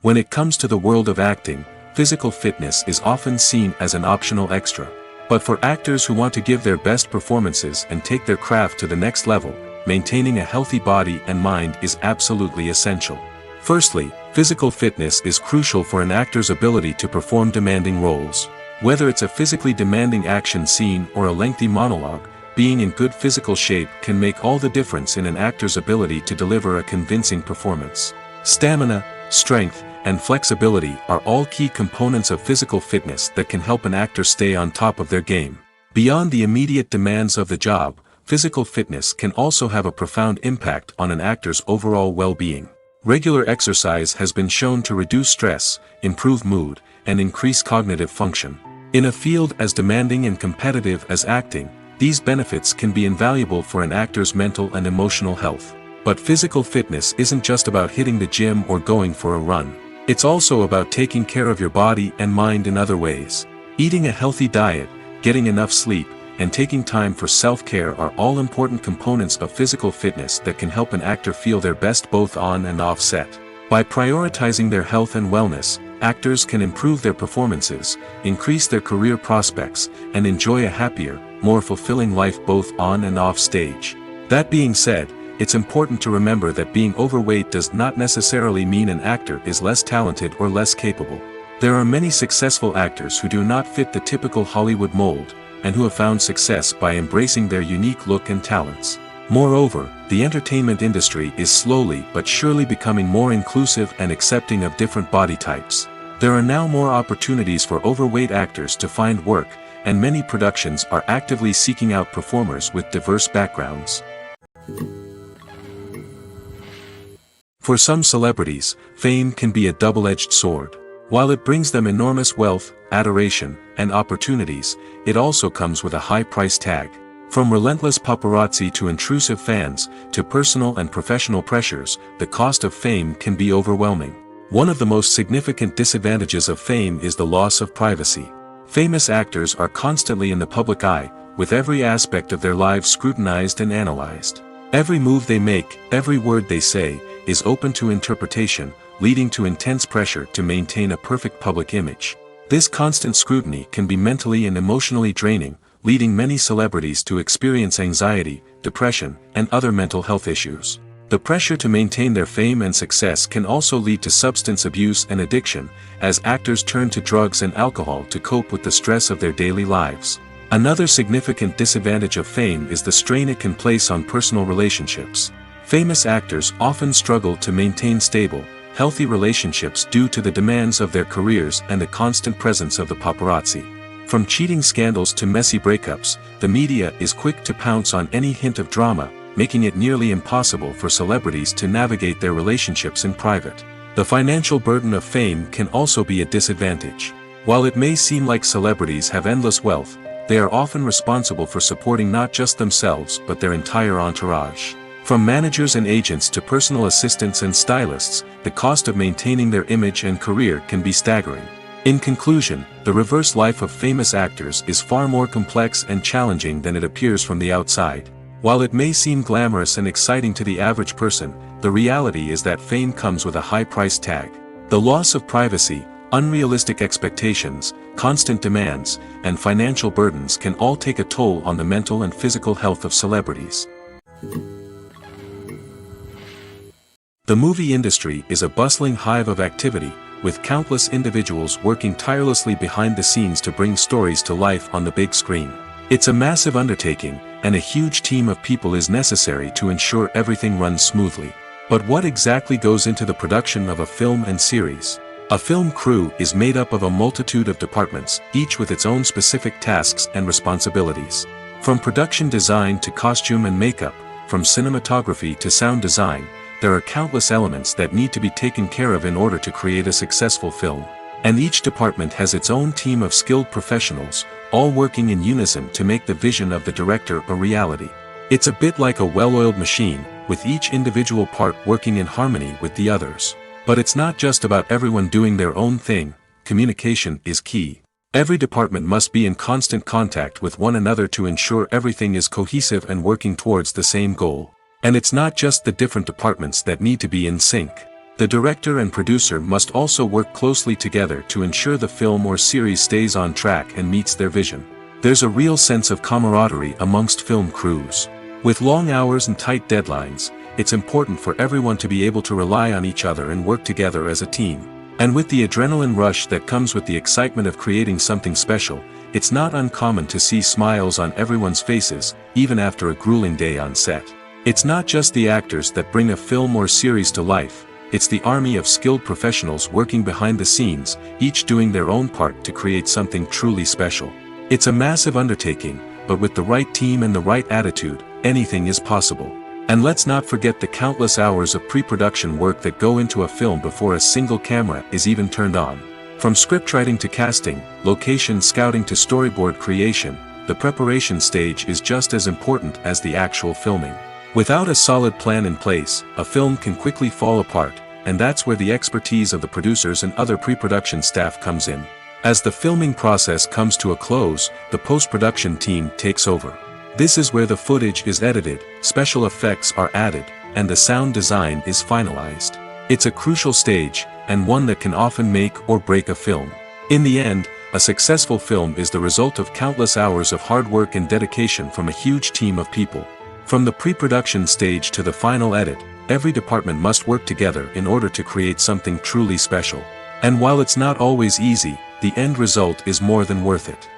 When it comes to the world of acting, physical fitness is often seen as an optional extra. But for actors who want to give their best performances and take their craft to the next level, maintaining a healthy body and mind is absolutely essential. Firstly, physical fitness is crucial for an actor's ability to perform demanding roles. Whether it's a physically demanding action scene or a lengthy monologue, being in good physical shape can make all the difference in an actor's ability to deliver a convincing performance. Stamina, strength, and flexibility are all key components of physical fitness that can help an actor stay on top of their game. Beyond the immediate demands of the job, physical fitness can also have a profound impact on an actor's overall well-being. Regular exercise has been shown to reduce stress, improve mood, and increase cognitive function. In a field as demanding and competitive as acting, these benefits can be invaluable for an actor's mental and emotional health. But physical fitness isn't just about hitting the gym or going for a run. It's also about taking care of your body and mind in other ways. Eating a healthy diet, getting enough sleep, and taking time for self-care are all important components of physical fitness that can help an actor feel their best both on and off set. By prioritizing their health and wellness, actors can improve their performances, increase their career prospects, and enjoy a happier, more fulfilling life both on and off stage. That being said, it's important to remember that being overweight does not necessarily mean an actor is less talented or less capable. There are many successful actors who do not fit the typical Hollywood mold, and who have found success by embracing their unique look and talents. Moreover, the entertainment industry is slowly but surely becoming more inclusive and accepting of different body types. There are now more opportunities for overweight actors to find work, and many productions are actively seeking out performers with diverse backgrounds. For some celebrities, fame can be a double-edged sword. While it brings them enormous wealth, adoration, and opportunities, it also comes with a high price tag. From relentless paparazzi to intrusive fans, to personal and professional pressures, the cost of fame can be overwhelming. One of the most significant disadvantages of fame is the loss of privacy. Famous actors are constantly in the public eye, with every aspect of their lives scrutinized and analyzed. Every move they make, every word they say, is open to interpretation, leading to intense pressure to maintain a perfect public image. This constant scrutiny can be mentally and emotionally draining, leading many celebrities to experience anxiety, depression, and other mental health issues. The pressure to maintain their fame and success can also lead to substance abuse and addiction, as actors turn to drugs and alcohol to cope with the stress of their daily lives. Another significant disadvantage of fame is the strain it can place on personal relationships. Famous actors often struggle to maintain stable, healthy relationships due to the demands of their careers and the constant presence of the paparazzi. From cheating scandals to messy breakups, the media is quick to pounce on any hint of drama, making it nearly impossible for celebrities to navigate their relationships in private. The financial burden of fame can also be a disadvantage. While it may seem like celebrities have endless wealth, they are often responsible for supporting not just themselves but their entire entourage. From managers and agents to personal assistants and stylists, the cost of maintaining their image and career can be staggering. In conclusion, the reverse life of famous actors is far more complex and challenging than it appears from the outside. While it may seem glamorous and exciting to the average person, the reality is that fame comes with a high price tag. The loss of privacy, unrealistic expectations, constant demands, and financial burdens can all take a toll on the mental and physical health of celebrities. The movie industry is a bustling hive of activity, with countless individuals working tirelessly behind the scenes to bring stories to life on the big screen. It's a massive undertaking, and a huge team of people is necessary to ensure everything runs smoothly. But what exactly goes into the production of a film and series? A film crew is made up of a multitude of departments, each with its own specific tasks and responsibilities. From production design to costume and makeup, from cinematography to sound design, there are countless elements that need to be taken care of in order to create a successful film. And each department has its own team of skilled professionals, all working in unison to make the vision of the director a reality. It's a bit like a well-oiled machine, with each individual part working in harmony with the others. But it's not just about everyone doing their own thing. Communication is key. Every department must be in constant contact with one another to ensure everything is cohesive and working towards the same goal. And it's not just the different departments that need to be in sync. The director and producer must also work closely together to ensure the film or series stays on track and meets their vision. There's a real sense of camaraderie amongst film crews. With long hours and tight deadlines, it's important for everyone to be able to rely on each other and work together as a team. And with the adrenaline rush that comes with the excitement of creating something special, it's not uncommon to see smiles on everyone's faces, even after a grueling day on set. It's not just the actors that bring a film or series to life, it's the army of skilled professionals working behind the scenes, each doing their own part to create something truly special. It's a massive undertaking, but with the right team and the right attitude, anything is possible. And let's not forget the countless hours of pre-production work that go into a film before a single camera is even turned on. From scriptwriting to casting, location scouting to storyboard creation, the preparation stage is just as important as the actual filming. Without a solid plan in place, a film can quickly fall apart, and that's where the expertise of the producers and other pre-production staff comes in. As the filming process comes to a close, the post-production team takes over. This is where the footage is edited, special effects are added, and the sound design is finalized. It's a crucial stage, and one that can often make or break a film. In the end, a successful film is the result of countless hours of hard work and dedication from a huge team of people. From the pre-production stage to the final edit, every department must work together in order to create something truly special. And while it's not always easy, the end result is more than worth it.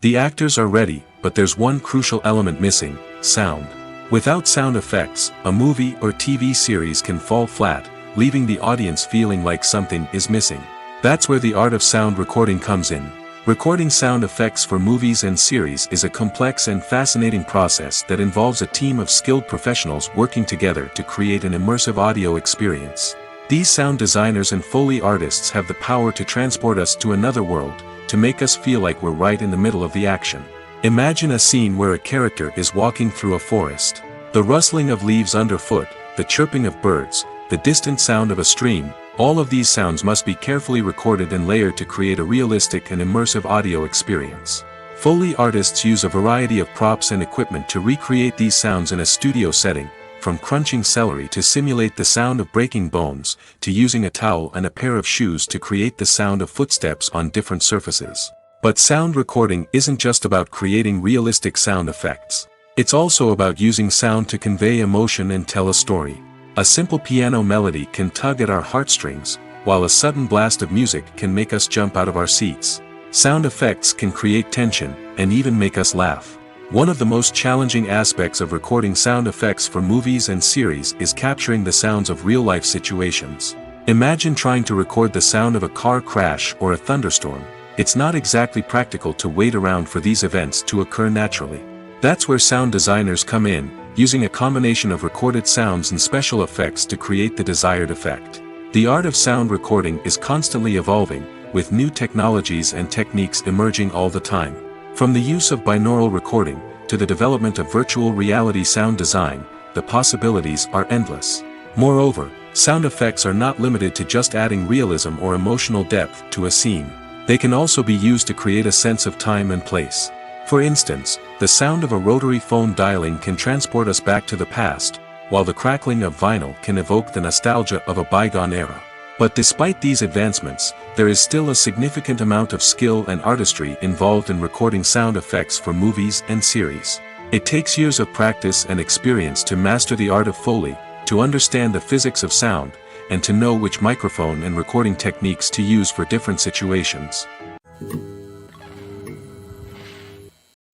The actors are ready, but there's one crucial element missing: sound. Without sound effects, a movie or TV series can fall flat, leaving the audience feeling like something is missing. That's where the art of sound recording comes in. Recording sound effects for movies and series is a complex and fascinating process that involves a team of skilled professionals working together to create an immersive audio experience. These sound designers and Foley artists have the power to transport us to another world, to make us feel like we're right in the middle of the action. Imagine a scene where a character is walking through a forest. The rustling of leaves underfoot, the chirping of birds, the distant sound of a stream, all of these sounds must be carefully recorded and layered to create a realistic and immersive audio experience. Foley artists use a variety of props and equipment to recreate these sounds in a studio setting, from crunching celery to simulate the sound of breaking bones, to using a towel and a pair of shoes to create the sound of footsteps on different surfaces. But sound recording isn't just about creating realistic sound effects. It's also about using sound to convey emotion and tell a story. A simple piano melody can tug at our heartstrings, while a sudden blast of music can make us jump out of our seats. Sound effects can create tension, and even make us laugh. One of the most challenging aspects of recording sound effects for movies and series is capturing the sounds of real-life situations. Imagine trying to record the sound of a car crash or a thunderstorm. It's not exactly practical to wait around for these events to occur naturally. That's where sound designers come in, using a combination of recorded sounds and special effects to create the desired effect. The art of sound recording is constantly evolving, with new technologies and techniques emerging all the time. From the use of binaural recording, to the development of virtual reality sound design, the possibilities are endless. Moreover, sound effects are not limited to just adding realism or emotional depth to a scene. They can also be used to create a sense of time and place. For instance, the sound of a rotary phone dialing can transport us back to the past, while the crackling of vinyl can evoke the nostalgia of a bygone era. But despite these advancements, there is still a significant amount of skill and artistry involved in recording sound effects for movies and series. It takes years of practice and experience to master the art of Foley, to understand the physics of sound, and to know which microphone and recording techniques to use for different situations.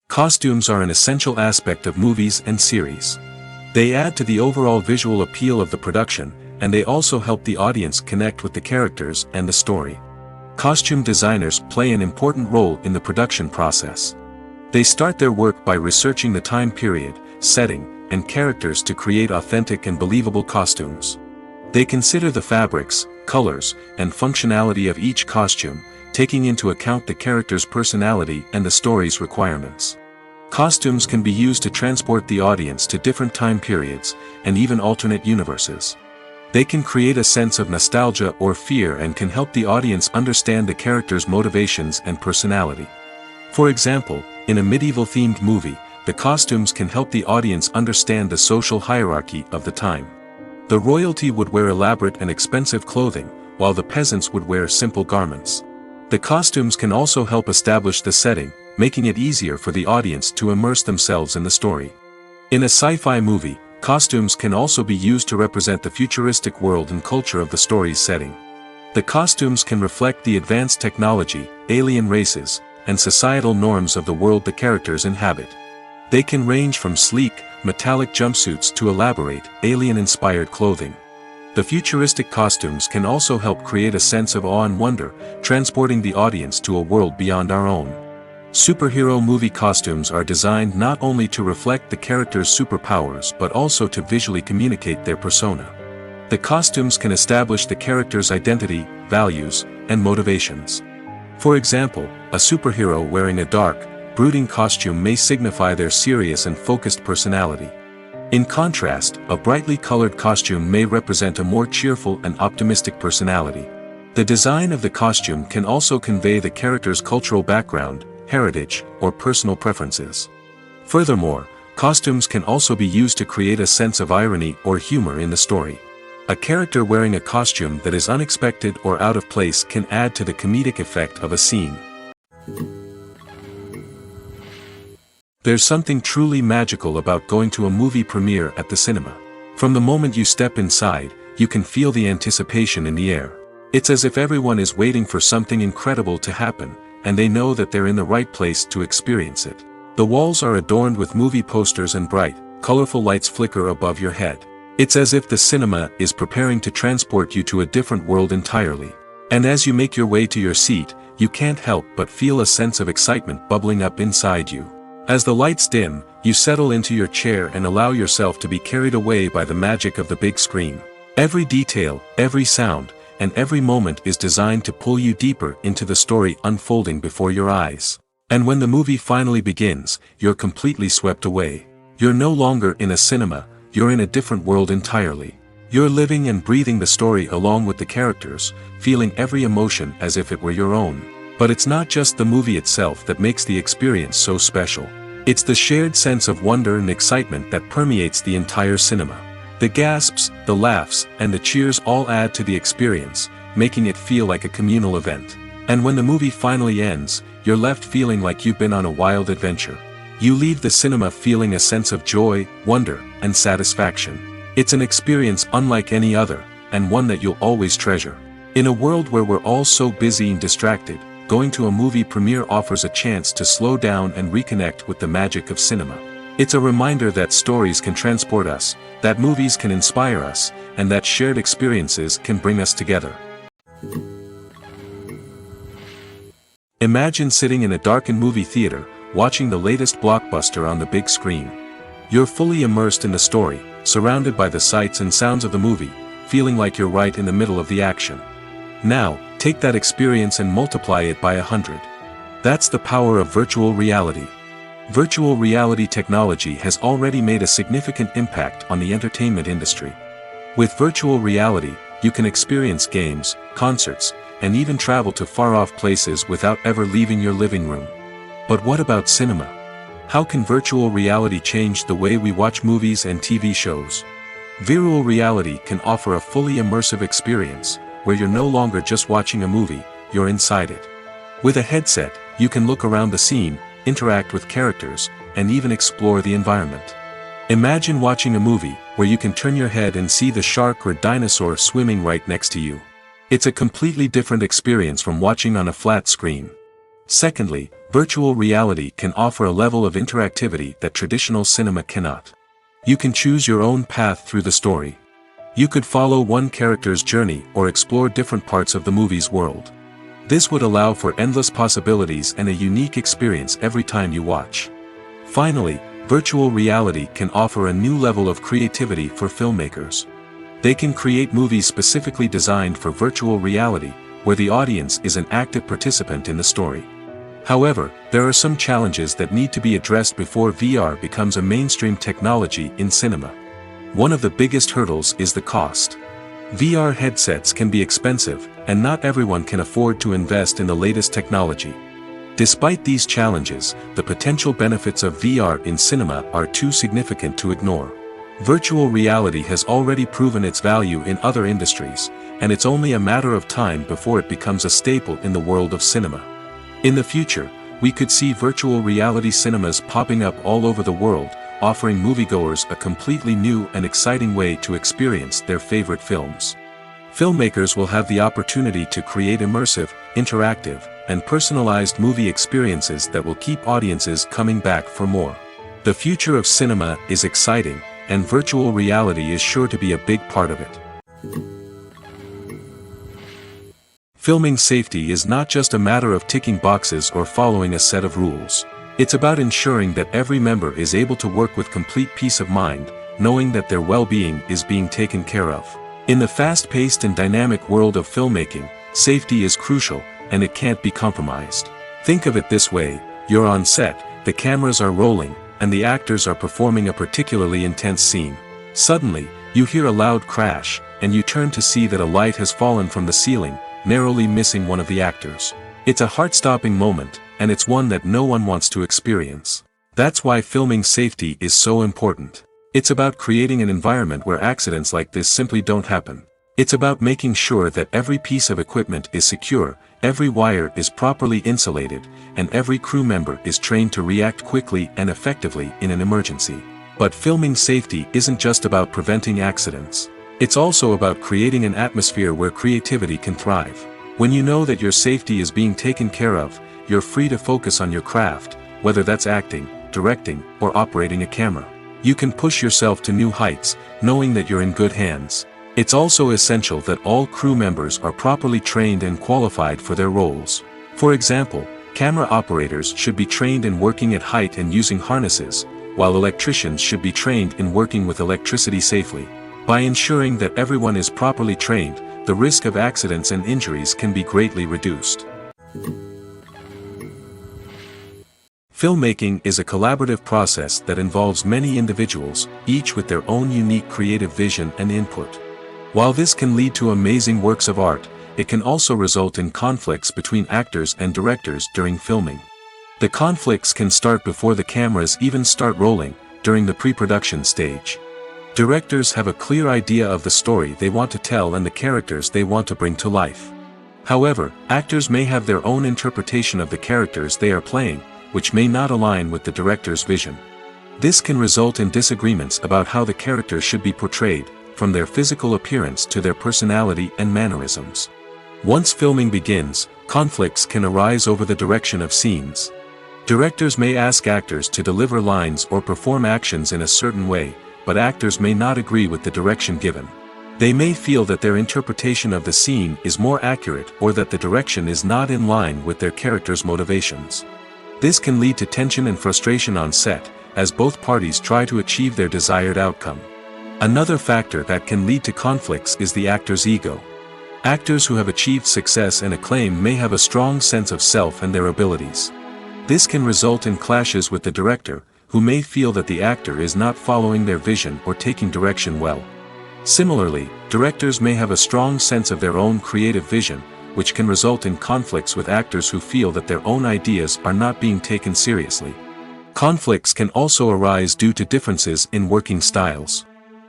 Costumes are an essential aspect of movies and series. They add to the overall visual appeal of the production, and they also help the audience connect with the characters and the story. Costume designers play an important role in the production process. They start their work by researching the time period, setting, and characters to create authentic and believable costumes. They consider the fabrics, colors, and functionality of each costume, taking into account the character's personality and the story's requirements. Costumes can be used to transport the audience to different time periods, and even alternate universes. They can create a sense of nostalgia or fear and can help the audience understand the character's motivations and personality. For example, in a medieval-themed movie, the costumes can help the audience understand the social hierarchy of the time. The royalty would wear elaborate and expensive clothing, while the peasants would wear simple garments. The costumes can also help establish the setting, making it easier for the audience to immerse themselves in the story. In a sci-fi movie, costumes can also be used to represent the futuristic world and culture of the story's setting. The costumes can reflect the advanced technology, alien races, and societal norms of the world the characters inhabit. They can range from sleek, metallic jumpsuits to elaborate, alien-inspired clothing. The futuristic costumes can also help create a sense of awe and wonder, transporting the audience to a world beyond our own. Superhero movie costumes are designed not only to reflect the character's superpowers but also to visually communicate their persona. The costumes can establish the character's identity, values, and motivations. For example, a superhero wearing a dark, brooding costume may signify their serious and focused personality. In contrast, a brightly colored costume may represent a more cheerful and optimistic personality. The design of the costume can also convey the character's cultural background, heritage, or personal preferences. Furthermore, costumes can also be used to create a sense of irony or humor in the story. A character wearing a costume that is unexpected or out of place can add to the comedic effect of a scene. There's something truly magical about going to a movie premiere at the cinema. From the moment you step inside, you can feel the anticipation in the air. It's as if everyone is waiting for something incredible to happen, and they know that they're in the right place to experience it. The walls are adorned with movie posters and bright, colorful lights flicker above your head. It's as if the cinema is preparing to transport you to a different world entirely. And as you make your way to your seat, you can't help but feel a sense of excitement bubbling up inside you. As the lights dim, you settle into your chair and allow yourself to be carried away by the magic of the big screen. Every detail, every sound, and every moment is designed to pull you deeper into the story unfolding before your eyes. And when the movie finally begins, you're completely swept away. You're no longer in a cinema, you're in a different world entirely. You're living and breathing the story along with the characters, feeling every emotion as if it were your own. But it's not just the movie itself that makes the experience so special. It's the shared sense of wonder and excitement that permeates the entire cinema. The gasps, the laughs, and the cheers all add to the experience, making it feel like a communal event. And when the movie finally ends, you're left feeling like you've been on a wild adventure. You leave the cinema feeling a sense of joy, wonder, and satisfaction. It's an experience unlike any other, and one that you'll always treasure. In a world where we're all so busy and distracted, going to a movie premiere offers a chance to slow down and reconnect with the magic of cinema. It's a reminder that stories can transport us, that movies can inspire us, and that shared experiences can bring us together. Imagine sitting in a darkened movie theater, watching the latest blockbuster on the big screen. You're fully immersed in the story, surrounded by the sights and sounds of the movie, feeling like you're right in the middle of the action. Now, take that experience and multiply it by 100. That's the power of virtual reality. Virtual reality technology has already made a significant impact on the entertainment industry. With virtual reality, you can experience games, concerts, and even travel to far-off places without ever leaving your living room. But what about cinema? How can virtual reality change the way we watch movies and TV shows? Virtual reality can offer a fully immersive experience, where you're no longer just watching a movie, you're inside it. With a headset, you can look around the scene, interact with characters, and even explore the environment. Imagine watching a movie where you can turn your head and see the shark or dinosaur swimming right next to you. It's a completely different experience from watching on a flat screen. Secondly, virtual reality can offer a level of interactivity that traditional cinema cannot. You can choose your own path through the story. You could follow one character's journey or explore different parts of the movie's world. This would allow for endless possibilities and a unique experience every time you watch. Finally, virtual reality can offer a new level of creativity for filmmakers. They can create movies specifically designed for virtual reality, where the audience is an active participant in the story. However, there are some challenges that need to be addressed before VR becomes a mainstream technology in cinema. One of the biggest hurdles is the cost. VR headsets can be expensive, and not everyone can afford to invest in the latest technology. Despite these challenges, the potential benefits of VR in cinema are too significant to ignore. Virtual reality has already proven its value in other industries, and it's only a matter of time before it becomes a staple in the world of cinema. In the future, we could see virtual reality cinemas popping up all over the world, offering moviegoers a completely new and exciting way to experience their favorite films. Filmmakers will have the opportunity to create immersive, interactive, and personalized movie experiences that will keep audiences coming back for more. The future of cinema is exciting, and virtual reality is sure to be a big part of it. Filming safety is not just a matter of ticking boxes or following a set of rules. It's about ensuring that every member is able to work with complete peace of mind, knowing that their well-being is being taken care of. In the fast-paced and dynamic world of filmmaking, safety is crucial, and it can't be compromised. Think of it this way: you're on set, the cameras are rolling, and the actors are performing a particularly intense scene. Suddenly, you hear a loud crash, and you turn to see that a light has fallen from the ceiling, narrowly missing one of the actors. It's a heart-stopping moment, and it's one that no one wants to experience. That's why filming safety is so important. It's about creating an environment where accidents like this simply don't happen. It's about making sure that every piece of equipment is secure, every wire is properly insulated, and every crew member is trained to react quickly and effectively in an emergency. But filming safety isn't just about preventing accidents. It's also about creating an atmosphere where creativity can thrive. When you know that your safety is being taken care of, you're free to focus on your craft, whether that's acting, directing, or operating a camera. You can push yourself to new heights, knowing that you're in good hands. It's also essential that all crew members are properly trained and qualified for their roles. For example, camera operators should be trained in working at height and using harnesses, while electricians should be trained in working with electricity safely. By ensuring that everyone is properly trained, the risk of accidents and injuries can be greatly reduced. Filmmaking is a collaborative process that involves many individuals, each with their own unique creative vision and input. While this can lead to amazing works of art, it can also result in conflicts between actors and directors during filming. The conflicts can start before the cameras even start rolling, during the pre-production stage. Directors have a clear idea of the story they want to tell and the characters they want to bring to life. However, actors may have their own interpretation of the characters they are playing, which may not align with the director's vision. This can result in disagreements about how the characters should be portrayed, from their physical appearance to their personality and mannerisms. Once filming begins, conflicts can arise over the direction of scenes. Directors may ask actors to deliver lines or perform actions in a certain way, but actors may not agree with the direction given. They may feel that their interpretation of the scene is more accurate or that the direction is not in line with their character's motivations. This can lead to tension and frustration on set, as both parties try to achieve their desired outcome. Another factor that can lead to conflicts is the actor's ego. Actors who have achieved success and acclaim may have a strong sense of self and their abilities. This can result in clashes with the director, who may feel that the actor is not following their vision or taking direction well. Similarly, directors may have a strong sense of their own creative vision, which can result in conflicts with actors who feel that their own ideas are not being taken seriously. Conflicts can also arise due to differences in working styles.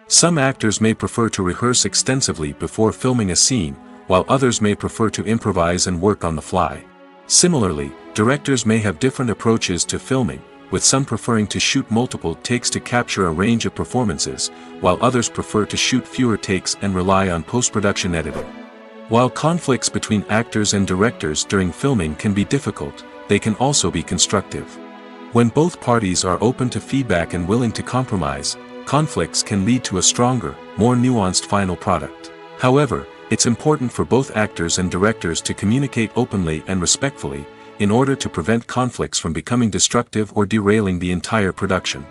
Some actors may prefer to rehearse extensively before filming a scene, while others may prefer to improvise and work on the fly. Similarly, directors may have different approaches to filming, with some preferring to shoot multiple takes to capture a range of performances, while others prefer to shoot fewer takes and rely on post-production editing. While conflicts between actors and directors during filming can be difficult, they can also be constructive. When both parties are open to feedback and willing to compromise, conflicts can lead to a stronger, more nuanced final product. However, it's important for both actors and directors to communicate openly and respectfully, in order to prevent conflicts from becoming destructive or derailing the entire production.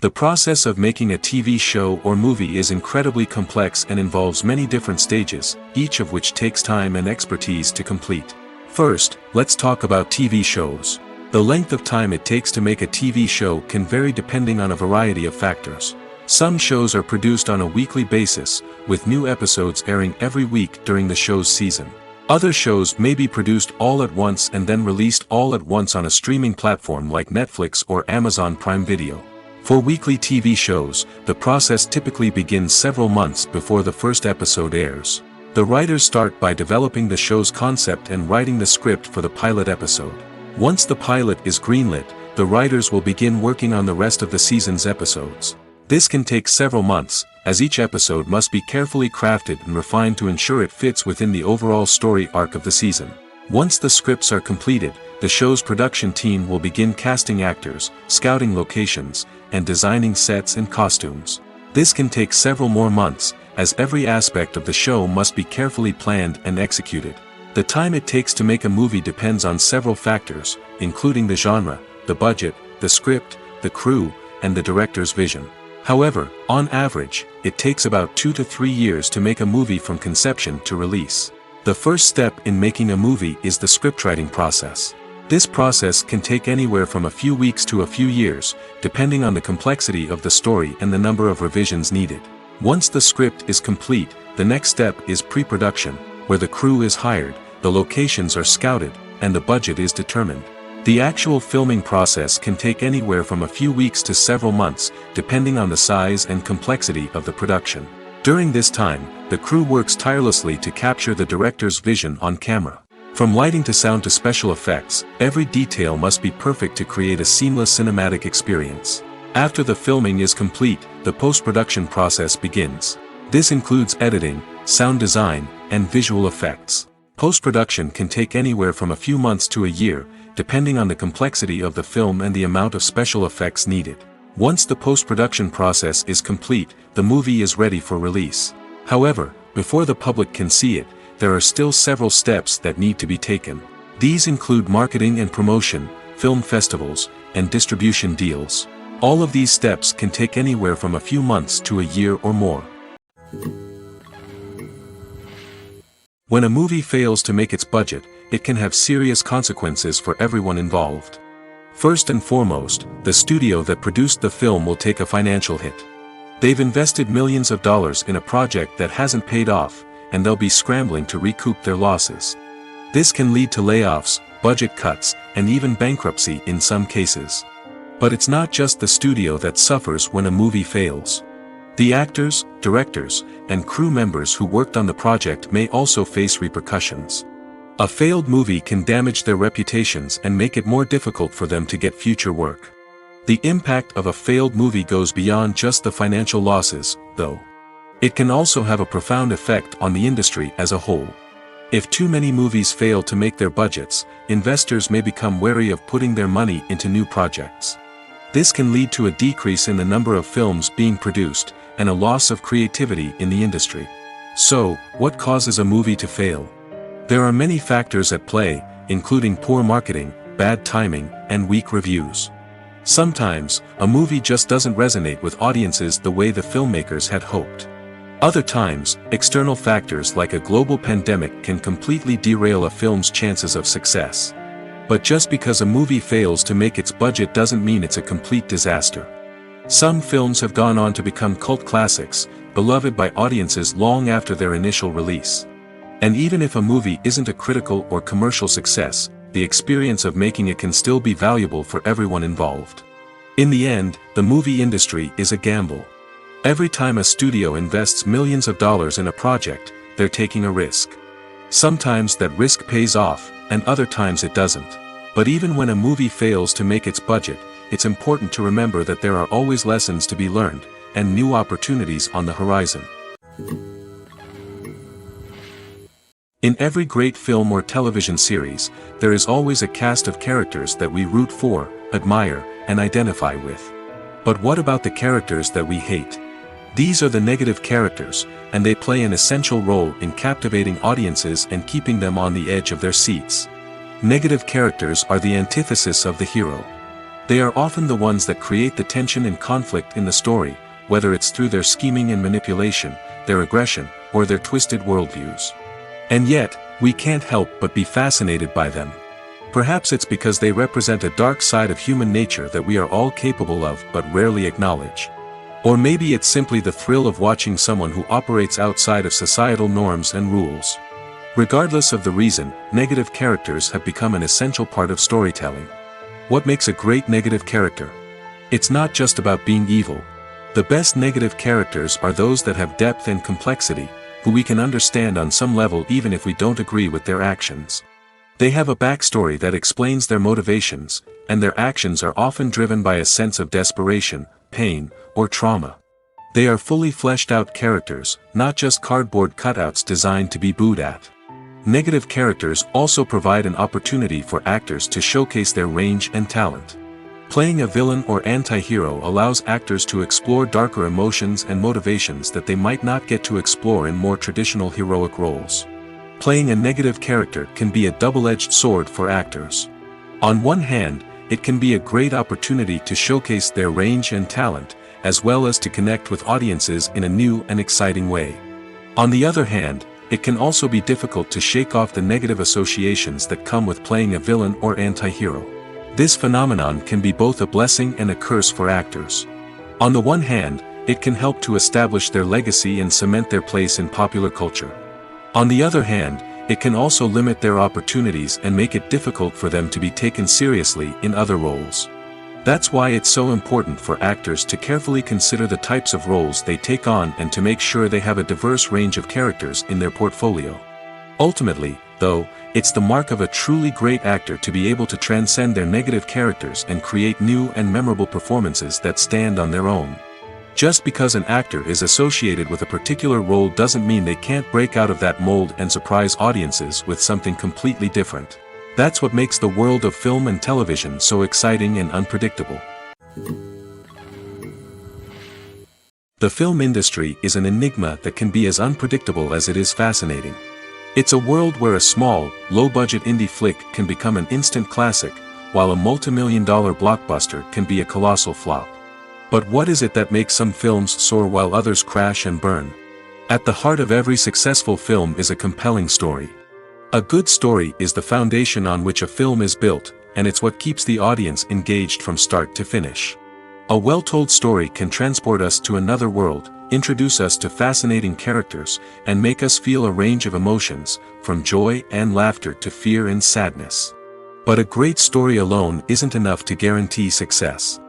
The process of making a TV show or movie is incredibly complex and involves many different stages, each of which takes time and expertise to complete. First, let's talk about TV shows. The length of time it takes to make a TV show can vary depending on a variety of factors. Some shows are produced on a weekly basis, with new episodes airing every week during the show's season. Other shows may be produced all at once and then released all at once on a streaming platform like Netflix or Amazon Prime Video. For weekly TV shows, the process typically begins several months before the first episode airs. The writers start by developing the show's concept and writing the script for the pilot episode. Once the pilot is greenlit, the writers will begin working on the rest of the season's episodes. This can take several months, as each episode must be carefully crafted and refined to ensure it fits within the overall story arc of the season. Once the scripts are completed, the show's production team will begin casting actors, scouting locations, and designing sets and costumes. This can take several more months, as every aspect of the show must be carefully planned and executed. The time it takes to make a movie depends on several factors, including the genre, the budget, the script, the crew, and the director's vision. However, on average, it takes about 2 to 3 years to make a movie from conception to release. The first step in making a movie is the scriptwriting process. This process can take anywhere from a few weeks to a few years, depending on the complexity of the story and the number of revisions needed. Once the script is complete, the next step is pre-production, where the crew is hired, the locations are scouted, and the budget is determined. The actual filming process can take anywhere from a few weeks to several months, depending on the size and complexity of the production. During this time, the crew works tirelessly to capture the director's vision on camera. From lighting to sound to special effects, every detail must be perfect to create a seamless cinematic experience. After the filming is complete, the post-production process begins. This includes editing, sound design, and visual effects. Post-production can take anywhere from a few months to a year, depending on the complexity of the film and the amount of special effects needed. Once the post-production process is complete, the movie is ready for release. However, before the public can see it, there are still several steps that need to be taken. These include marketing and promotion, film festivals, and distribution deals. All of these steps can take anywhere from a few months to a year or more. When a movie fails to make its budget, it can have serious consequences for everyone involved. First and foremost, the studio that produced the film will take a financial hit. They've invested millions of dollars in a project that hasn't paid off, and they'll be scrambling to recoup their losses. This can lead to layoffs, budget cuts, and even bankruptcy in some cases. But it's not just the studio that suffers when a movie fails. The actors, directors, and crew members who worked on the project may also face repercussions. A failed movie can damage their reputations and make it more difficult for them to get future work. The impact of a failed movie goes beyond just the financial losses, though. It can also have a profound effect on the industry as a whole. If too many movies fail to make their budgets, investors may become wary of putting their money into new projects. This can lead to a decrease in the number of films being produced, and a loss of creativity in the industry. So, what causes a movie to fail? There are many factors at play, including poor marketing, bad timing, and weak reviews. Sometimes, a movie just doesn't resonate with audiences the way the filmmakers had hoped. Other times, external factors like a global pandemic can completely derail a film's chances of success. But just because a movie fails to make its budget doesn't mean it's a complete disaster. Some films have gone on to become cult classics, beloved by audiences long after their initial release. And even if a movie isn't a critical or commercial success, the experience of making it can still be valuable for everyone involved. In the end, the movie industry is a gamble. Every time a studio invests millions of dollars in a project, they're taking a risk. Sometimes that risk pays off, and other times it doesn't. But even when a movie fails to make its budget, it's important to remember that there are always lessons to be learned, and new opportunities on the horizon. In every great film or television series, there is always a cast of characters that we root for, admire, and identify with. But what about the characters that we hate? These are the negative characters, and they play an essential role in captivating audiences and keeping them on the edge of their seats. Negative characters are the antithesis of the hero. They are often the ones that create the tension and conflict in the story, whether it's through their scheming and manipulation, their aggression, or their twisted worldviews. And yet, we can't help but be fascinated by them. Perhaps it's because they represent a dark side of human nature that we are all capable of but rarely acknowledge. Or maybe it's simply the thrill of watching someone who operates outside of societal norms and rules. Regardless of the reason, negative characters have become an essential part of storytelling. What makes a great negative character? It's not just about being evil. The best negative characters are those that have depth and complexity, who we can understand on some level even if we don't agree with their actions. They have a backstory that explains their motivations, and their actions are often driven by a sense of desperation, pain, or trauma. They are fully fleshed out characters, not just cardboard cutouts designed to be booed at. Negative characters also provide an opportunity for actors to showcase their range and talent. Playing a villain or anti-hero allows actors to explore darker emotions and motivations that they might not get to explore in more traditional heroic roles. Playing a negative character can be a double-edged sword for actors. On one hand, it can be a great opportunity to showcase their range and talent, as well as to connect with audiences in a new and exciting way. On the other hand, it can also be difficult to shake off the negative associations that come with playing a villain or anti-hero. This phenomenon can be both a blessing and a curse for actors. On the one hand, it can help to establish their legacy and cement their place in popular culture. On the other hand, it can also limit their opportunities and make it difficult for them to be taken seriously in other roles. That's why it's so important for actors to carefully consider the types of roles they take on and to make sure they have a diverse range of characters in their portfolio. Ultimately, though, it's the mark of a truly great actor to be able to transcend their negative characters and create new and memorable performances that stand on their own. Just because an actor is associated with a particular role doesn't mean they can't break out of that mold and surprise audiences with something completely different. That's what makes the world of film and television so exciting and unpredictable. The film industry is an enigma that can be as unpredictable as it is fascinating. It's a world where a small, low-budget indie flick can become an instant classic, while a multi-million-dollar blockbuster can be a colossal flop. But what is it that makes some films soar while others crash and burn? At the heart of every successful film is a compelling story. A good story is the foundation on which a film is built, and it's what keeps the audience engaged from start to finish. A well-told story can transport us to another world, introduce us to fascinating characters, and make us feel a range of emotions, from joy and laughter to fear and sadness. But a great story alone isn't enough to guarantee success.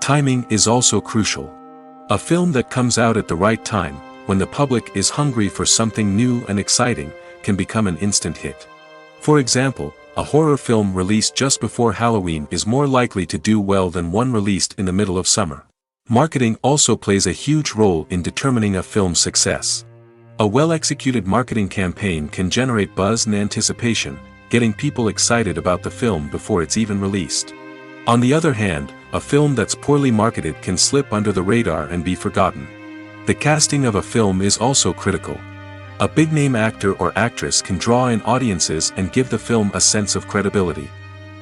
Timing is also crucial. A film that comes out at the right time, when the public is hungry for something new and exciting, can become an instant hit. For example, a horror film released just before Halloween is more likely to do well than one released in the middle of summer. Marketing also plays a huge role in determining a film's success. A well-executed marketing campaign can generate buzz and anticipation, getting people excited about the film before it's even released. On the other hand, a film that's poorly marketed can slip under the radar and be forgotten. The casting of a film is also critical. A big-name actor or actress can draw in audiences and give the film a sense of credibility.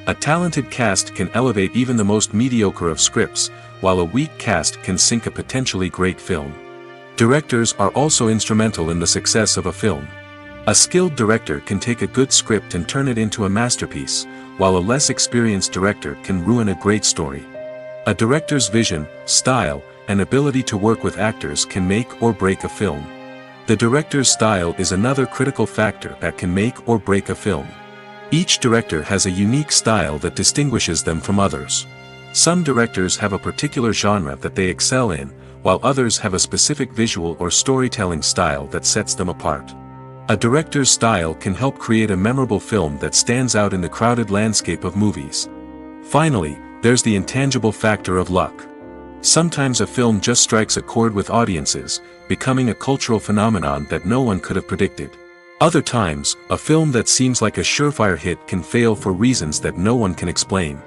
A talented cast can elevate even the most mediocre of scripts, while a weak cast can sink a potentially great film. Directors are also instrumental in the success of a film. A skilled director can take a good script and turn it into a masterpiece, while a less experienced director can ruin a great story. A director's vision, style, and ability to work with actors can make or break a film. The director's style is another critical factor that can make or break a film. Each director has a unique style that distinguishes them from others. Some directors have a particular genre that they excel in, while others have a specific visual or storytelling style that sets them apart. A director's style can help create a memorable film that stands out in the crowded landscape of movies. Finally, there's the intangible factor of luck. Sometimes a film just strikes a chord with audiences, becoming a cultural phenomenon that no one could have predicted. Other times, a film that seems like a surefire hit can fail for reasons that no one can explain.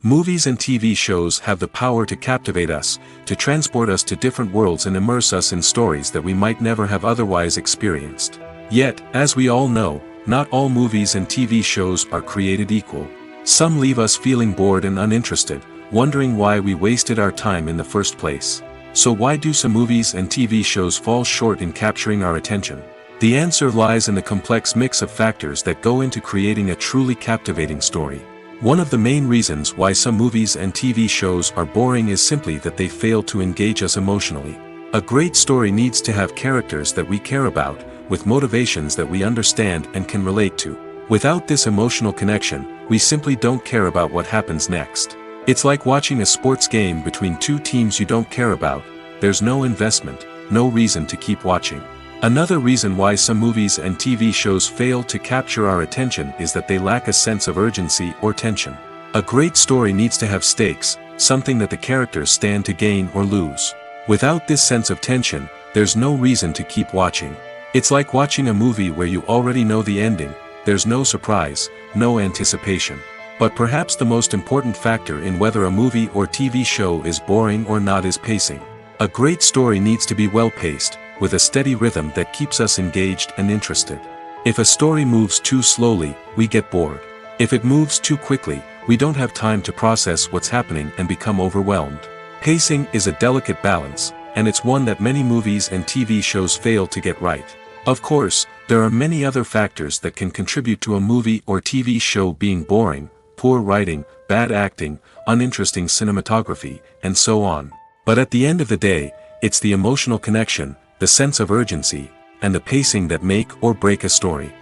Movies and TV shows have the power to captivate us, to transport us to different worlds and immerse us in stories that we might never have otherwise experienced. Yet, as we all know, Not all movies and TV shows are created equal. Some leave us feeling bored and uninterested, wondering why we wasted our time in the first place. So why do some movies and TV shows fall short in capturing our attention? The answer lies in the complex mix of factors that go into creating a truly captivating story. One of the main reasons why some movies and TV shows are boring is simply that they fail to engage us emotionally. A great story needs to have characters that we care about, with motivations that we understand and can relate to. Without this emotional connection, we simply don't care about what happens next. It's like watching a sports game between two teams you don't care about. There's no investment, no reason to keep watching. Another reason why some movies and TV shows fail to capture our attention is that they lack a sense of urgency or tension. A great story needs to have stakes, something that the characters stand to gain or lose. Without this sense of tension, there's no reason to keep watching. It's like watching a movie where you already know the ending. There's no surprise, no anticipation. But perhaps the most important factor in whether a movie or TV show is boring or not is pacing. A great story needs to be well-paced, with a steady rhythm that keeps us engaged and interested. If a story moves too slowly, we get bored. If it moves too quickly, we don't have time to process what's happening and become overwhelmed. Pacing is a delicate balance, and it's one that many movies and TV shows fail to get right. Of course, there are many other factors that can contribute to a movie or TV show being boring: poor writing, bad acting, uninteresting cinematography, and so on. But at the end of the day, it's the emotional connection, the sense of urgency, and the pacing that make or break a story.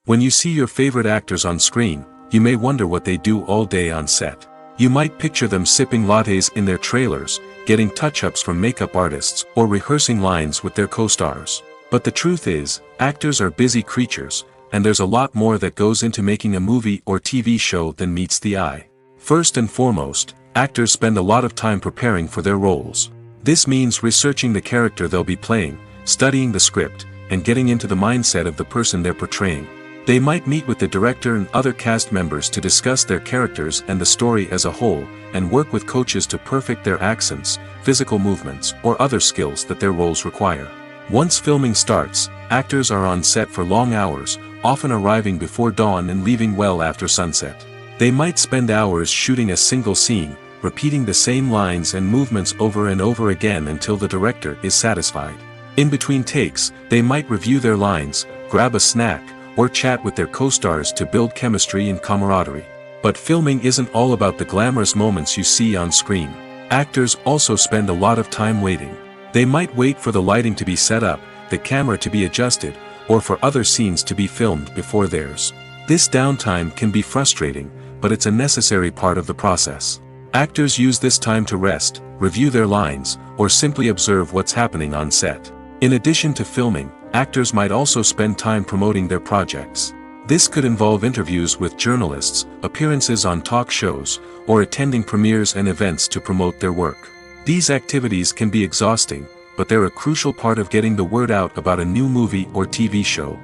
When you see your favorite actors on screen, you may wonder what they do all day on set. You might picture them sipping lattes in their trailers, getting touch-ups from makeup artists, or rehearsing lines with their co-stars. But the truth is, actors are busy creatures, and there's a lot more that goes into making a movie or TV show than meets the eye. First and foremost, actors spend a lot of time preparing for their roles. This means researching the character they'll be playing, studying the script, and getting into the mindset of the person they're portraying. They might meet with the director and other cast members to discuss their characters and the story as a whole, and work with coaches to perfect their accents, physical movements, or other skills that their roles require. Once filming starts, actors are on set for long hours, often arriving before dawn and leaving well after sunset. They might spend hours shooting a single scene, repeating the same lines and movements over and over again until the director is satisfied. In between takes, they might review their lines, grab a snack, or chat with their co-stars to build chemistry and camaraderie. But filming isn't all about the glamorous moments you see on screen. Actors also spend a lot of time waiting. They might wait for the lighting to be set up, the camera to be adjusted, or for other scenes to be filmed before theirs. This downtime can be frustrating, but it's a necessary part of the process. Actors use this time to rest, review their lines, or simply observe what's happening on set. In addition to filming, actors might also spend time promoting their projects. This could involve interviews with journalists, appearances on talk shows, or attending premieres and events to promote their work. These activities can be exhausting, but they're a crucial part of getting the word out about a new movie or TV show.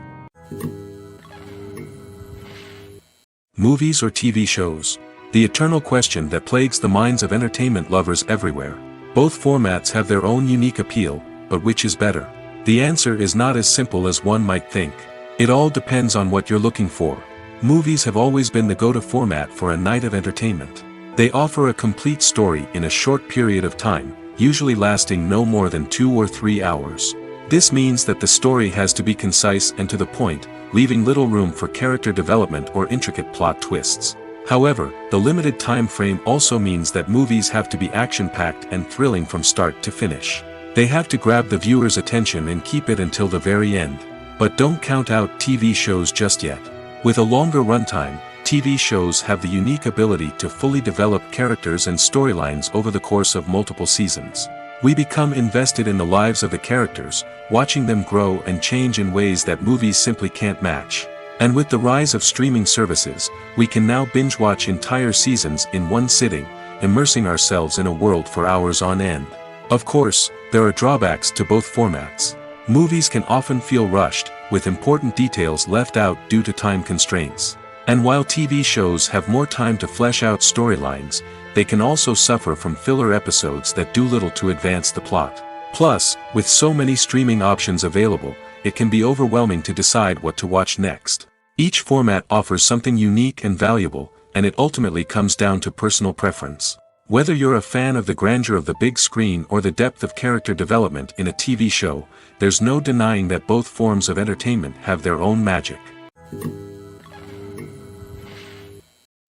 Movies or TV shows? The eternal question that plagues the minds of entertainment lovers everywhere. Both formats have their own unique appeal, but which is better? The answer is not as simple as one might think. It all depends on what you're looking for. Movies have always been the go-to format for a night of entertainment. They offer a complete story in a short period of time, usually lasting no more than 2 or 3 hours. This means that the story has to be concise and to the point, leaving little room for character development or intricate plot twists. However, the limited time frame also means that movies have to be action-packed and thrilling from start to finish. They have to grab the viewer's attention and keep it until the very end. But don't count out TV shows just yet. With a longer runtime, TV shows have the unique ability to fully develop characters and storylines over the course of multiple seasons. We become invested in the lives of the characters, watching them grow and change in ways that movies simply can't match. And with the rise of streaming services, we can now binge-watch entire seasons in one sitting, immersing ourselves in a world for hours on end. Of course, there are drawbacks to both formats. Movies can often feel rushed, with important details left out due to time constraints. And while TV shows have more time to flesh out storylines, they can also suffer from filler episodes that do little to advance the plot. Plus, with so many streaming options available, it can be overwhelming to decide what to watch next. Each format offers something unique and valuable, and it ultimately comes down to personal preference. Whether you're a fan of the grandeur of the big screen or the depth of character development in a TV show, there's no denying that both forms of entertainment have their own magic.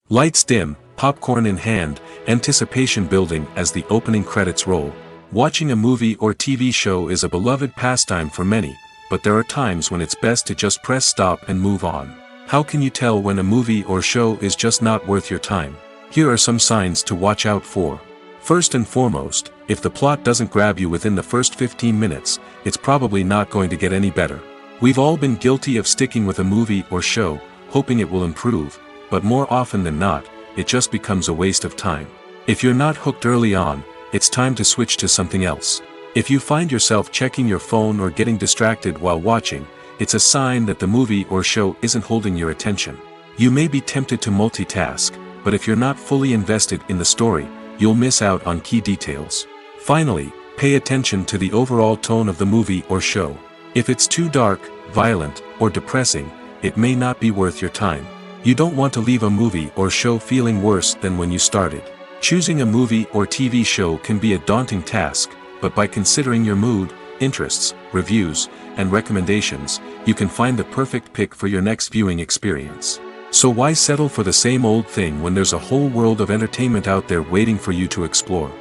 Lights dim, popcorn in hand, anticipation building as the opening credits roll. Watching a movie or TV show is a beloved pastime for many, but there are times when it's best to just press stop and move on. How can you tell when a movie or show is just not worth your time? Here are some signs to watch out for. First and foremost, if the plot doesn't grab you within the first 15 minutes, it's probably not going to get any better. We've all been guilty of sticking with a movie or show, hoping it will improve, but more often than not, it just becomes a waste of time. If you're not hooked early on, it's time to switch to something else. If you find yourself checking your phone or getting distracted while watching, it's a sign that the movie or show isn't holding your attention. You may be tempted to multitask, but if you're not fully invested in the story, you'll miss out on key details. Finally, pay attention to the overall tone of the movie or show. If it's too dark, violent, or depressing, it may not be worth your time. You don't want to leave a movie or show feeling worse than when you started. Choosing a movie or TV show can be a daunting task, but by considering your mood, interests, reviews, and recommendations, you can find the perfect pick for your next viewing experience. So why settle for the same old thing when there's a whole world of entertainment out there waiting for you to explore?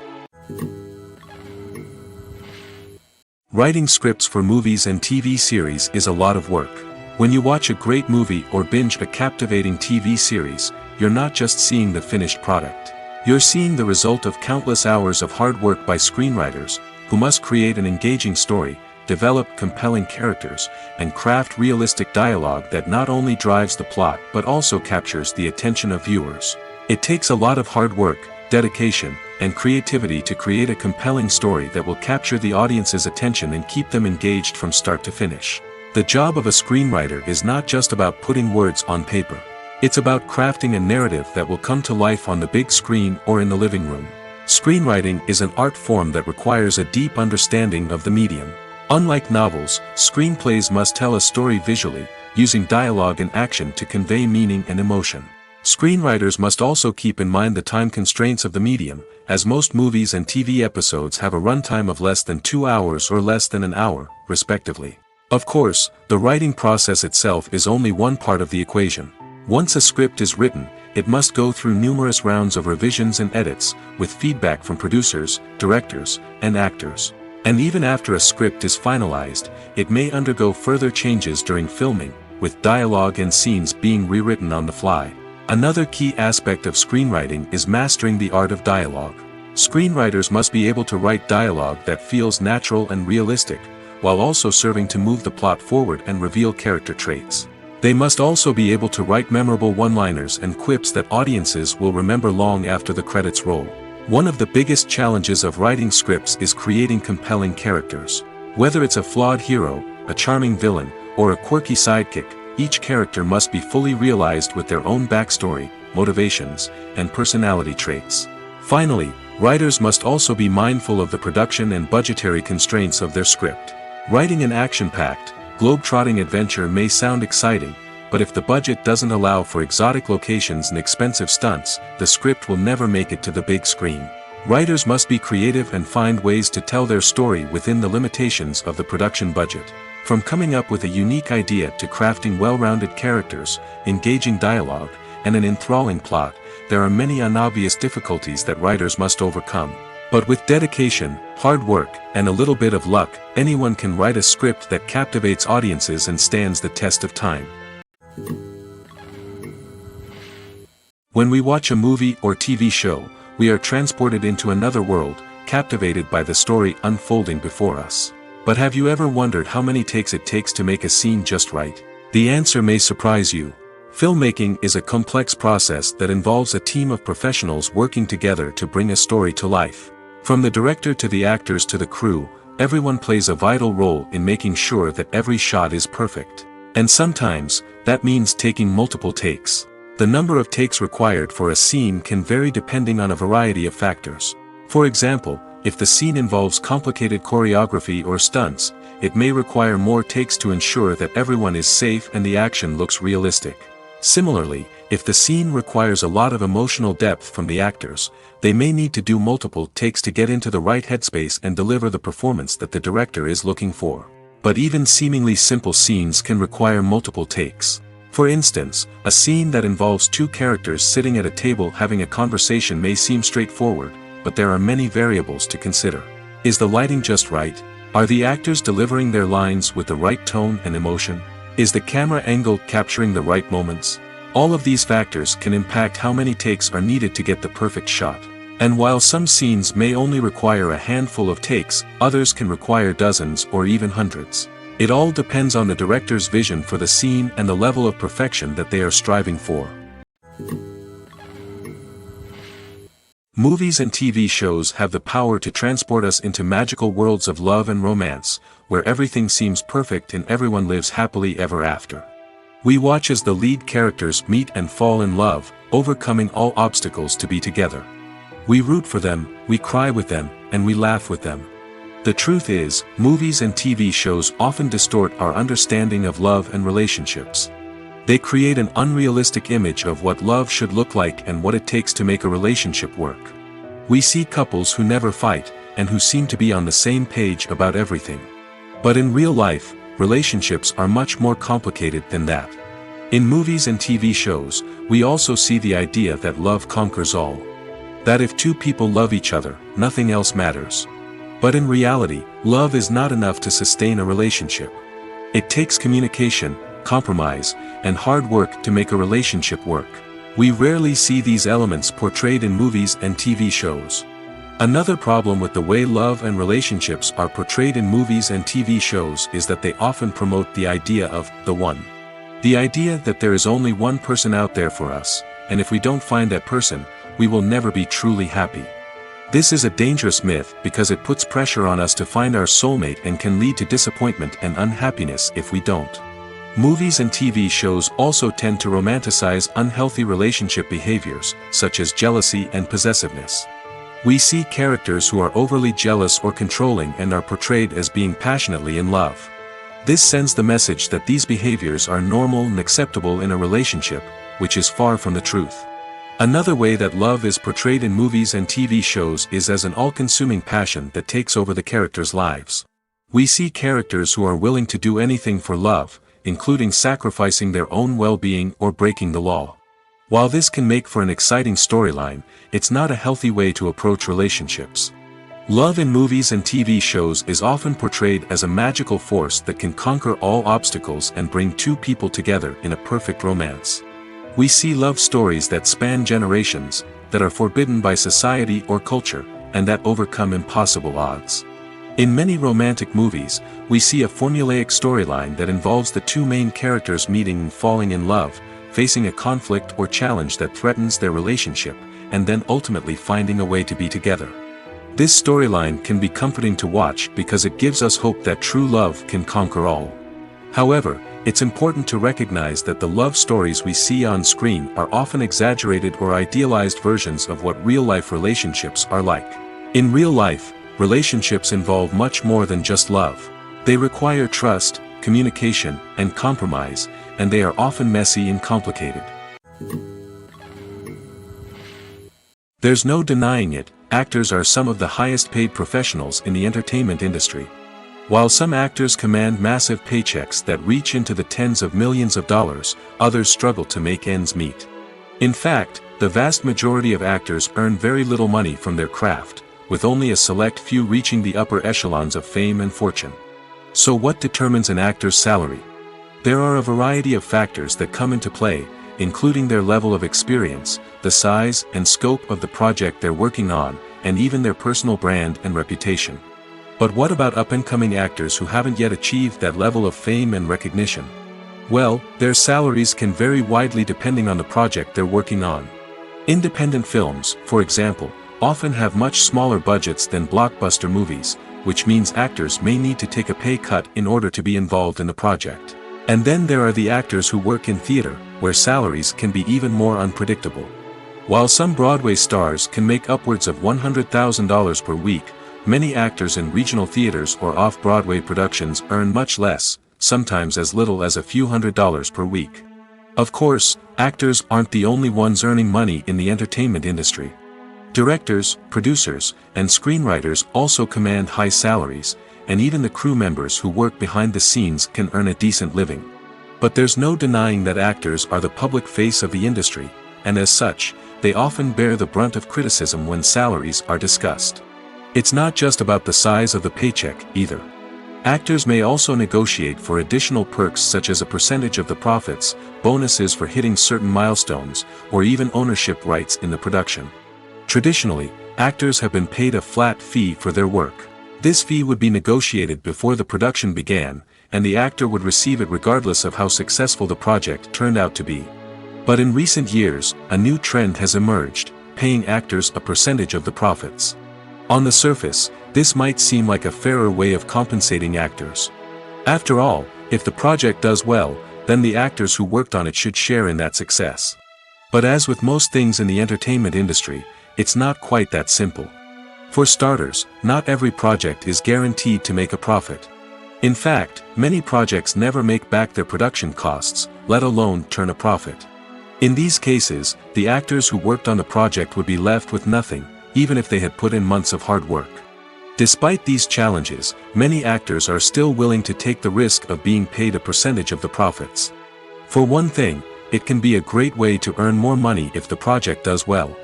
Writing scripts for movies and TV series is a lot of work. When you watch a great movie or binge a captivating TV series, you're not just seeing the finished product. You're seeing the result of countless hours of hard work by screenwriters, who must create an engaging story, develop compelling characters, and craft realistic dialogue that not only drives the plot but also captures the attention of viewers. It takes a lot of hard work, dedication, and creativity to create a compelling story that will capture the audience's attention and keep them engaged from start to finish. The job of a screenwriter is not just about putting words on paper. It's about crafting a narrative that will come to life on the big screen or in the living room. Screenwriting is an art form that requires a deep understanding of the medium. Unlike novels, screenplays must tell a story visually, using dialogue and action to convey meaning and emotion. Screenwriters must also keep in mind the time constraints of the medium, as most movies and TV episodes have a runtime of less than 2 hours or less than an hour, respectively. Of course, the writing process itself is only one part of the equation. Once a script is written, it must go through numerous rounds of revisions and edits, with feedback from producers, directors, and actors. And even after a script is finalized, it may undergo further changes during filming, with dialogue and scenes being rewritten on the fly. Another key aspect of screenwriting is mastering the art of dialogue. Screenwriters must be able to write dialogue that feels natural and realistic, while also serving to move the plot forward and reveal character traits. They must also be able to write memorable one-liners and quips that audiences will remember long after the credits roll. One of the biggest challenges of writing scripts is creating compelling characters. Whether it's a flawed hero, a charming villain, or a quirky sidekick, each character must be fully realized with their own backstory, motivations, and personality traits. Finally, writers must also be mindful of the production and budgetary constraints of their script. Writing an action-packed, globe-trotting adventure may sound exciting, but if the budget doesn't allow for exotic locations and expensive stunts, the script will never make it to the big screen. Writers must be creative and find ways to tell their story within the limitations of the production budget. From coming up with a unique idea to crafting well-rounded characters, engaging dialogue, and an enthralling plot, there are many unobvious difficulties that writers must overcome. But with dedication, hard work, and a little bit of luck, anyone can write a script that captivates audiences and stands the test of time. When we watch a movie or TV show, we are transported into another world, captivated by the story unfolding before us. But have you ever wondered how many takes it takes to make a scene just right? The answer may surprise you. Filmmaking is a complex process that involves a team of professionals working together to bring a story to life. From the director to the actors to the crew, everyone plays a vital role in making sure that every shot is perfect. And sometimes, that means taking multiple takes. The number of takes required for a scene can vary depending on a variety of factors. For example, if the scene involves complicated choreography or stunts, it may require more takes to ensure that everyone is safe and the action looks realistic. Similarly, if the scene requires a lot of emotional depth from the actors, they may need to do multiple takes to get into the right headspace and deliver the performance that the director is looking for. But even seemingly simple scenes can require multiple takes. For instance, a scene that involves two characters sitting at a table having a conversation may seem straightforward, but there are many variables to consider. Is the lighting just right? Are the actors delivering their lines with the right tone and emotion? Is the camera angle capturing the right moments? All of these factors can impact how many takes are needed to get the perfect shot. And while some scenes may only require a handful of takes, others can require dozens or even hundreds. It all depends on the director's vision for the scene and the level of perfection that they are striving for. Movies and TV shows have the power to transport us into magical worlds of love and romance, where everything seems perfect and everyone lives happily ever after. We watch as the lead characters meet and fall in love, overcoming all obstacles to be together. We root for them, we cry with them, and we laugh with them. The truth is, movies and TV shows often distort our understanding of love and relationships. They create an unrealistic image of what love should look like and what it takes to make a relationship work. We see couples who never fight, and who seem to be on the same page about everything. But in real life, relationships are much more complicated than that. In movies and TV shows, we also see the idea that love conquers all. That if two people love each other, nothing else matters. But in reality, love is not enough to sustain a relationship. It takes communication, compromise, and hard work to make a relationship work. We rarely see these elements portrayed in movies and TV shows. Another problem with the way love and relationships are portrayed in movies and TV shows is that they often promote the idea of the one. The idea that there is only one person out there for us, and if we don't find that person, we will never be truly happy. This is a dangerous myth because it puts pressure on us to find our soulmate and can lead to disappointment and unhappiness if we don't. Movies and TV shows also tend to romanticize unhealthy relationship behaviors, such as jealousy and possessiveness. We see characters who are overly jealous or controlling and are portrayed as being passionately in love. This sends the message that these behaviors are normal and acceptable in a relationship, which is far from the truth. Another way that love is portrayed in movies and TV shows is as an all-consuming passion that takes over the characters' lives. We see characters who are willing to do anything for love, including sacrificing their own well-being or breaking the law. While this can make for an exciting storyline, it's not a healthy way to approach relationships. Love in movies and TV shows is often portrayed as a magical force that can conquer all obstacles and bring two people together in a perfect romance. We see love stories that span generations, that are forbidden by society or culture, and that overcome impossible odds. In many romantic movies, we see a formulaic storyline that involves the two main characters meeting and falling in love, facing a conflict or challenge that threatens their relationship, and then ultimately finding a way to be together. This storyline can be comforting to watch because it gives us hope that true love can conquer all. However, it's important to recognize that the love stories we see on screen are often exaggerated or idealized versions of what real-life relationships are like. In real life, relationships involve much more than just love. They require trust, communication, and compromise, and they are often messy and complicated. There's no denying it, actors are some of the highest-paid professionals in the entertainment industry. While some actors command massive paychecks that reach into the tens of millions of dollars, others struggle to make ends meet. In fact, the vast majority of actors earn very little money from their craft, with only a select few reaching the upper echelons of fame and fortune. So what determines an actor's salary? There are a variety of factors that come into play, including their level of experience, the size and scope of the project they're working on, and even their personal brand and reputation. But what about up-and-coming actors who haven't yet achieved that level of fame and recognition? Well, their salaries can vary widely depending on the project they're working on. Independent films, for example, often have much smaller budgets than blockbuster movies, which means actors may need to take a pay cut in order to be involved in the project. And then there are the actors who work in theater, where salaries can be even more unpredictable. While some Broadway stars can make upwards of $100,000 per week, many actors in regional theaters or off-Broadway productions earn much less, sometimes as little as a few $100s per week. Of course, actors aren't the only ones earning money in the entertainment industry. Directors, producers, and screenwriters also command high salaries, and even the crew members who work behind the scenes can earn a decent living. But there's no denying that actors are the public face of the industry, and as such, they often bear the brunt of criticism when salaries are discussed. It's not just about the size of the paycheck, either. Actors may also negotiate for additional perks such as a percentage of the profits, bonuses for hitting certain milestones, or even ownership rights in the production. Traditionally, actors have been paid a flat fee for their work. This fee would be negotiated before the production began, and the actor would receive it regardless of how successful the project turned out to be. But in recent years, a new trend has emerged, paying actors a percentage of the profits. On the surface, this might seem like a fairer way of compensating actors. After all, if the project does well, then the actors who worked on it should share in that success. But as with most things in the entertainment industry, it's not quite that simple. For starters, not every project is guaranteed to make a profit. In fact, many projects never make back their production costs, let alone turn a profit. In these cases, the actors who worked on the project would be left with nothing, even if they had put in months of hard work. Despite these challenges, many actors are still willing to take the risk of being paid a percentage of the profits. For one thing, it can be a great way to earn more money if the project does well.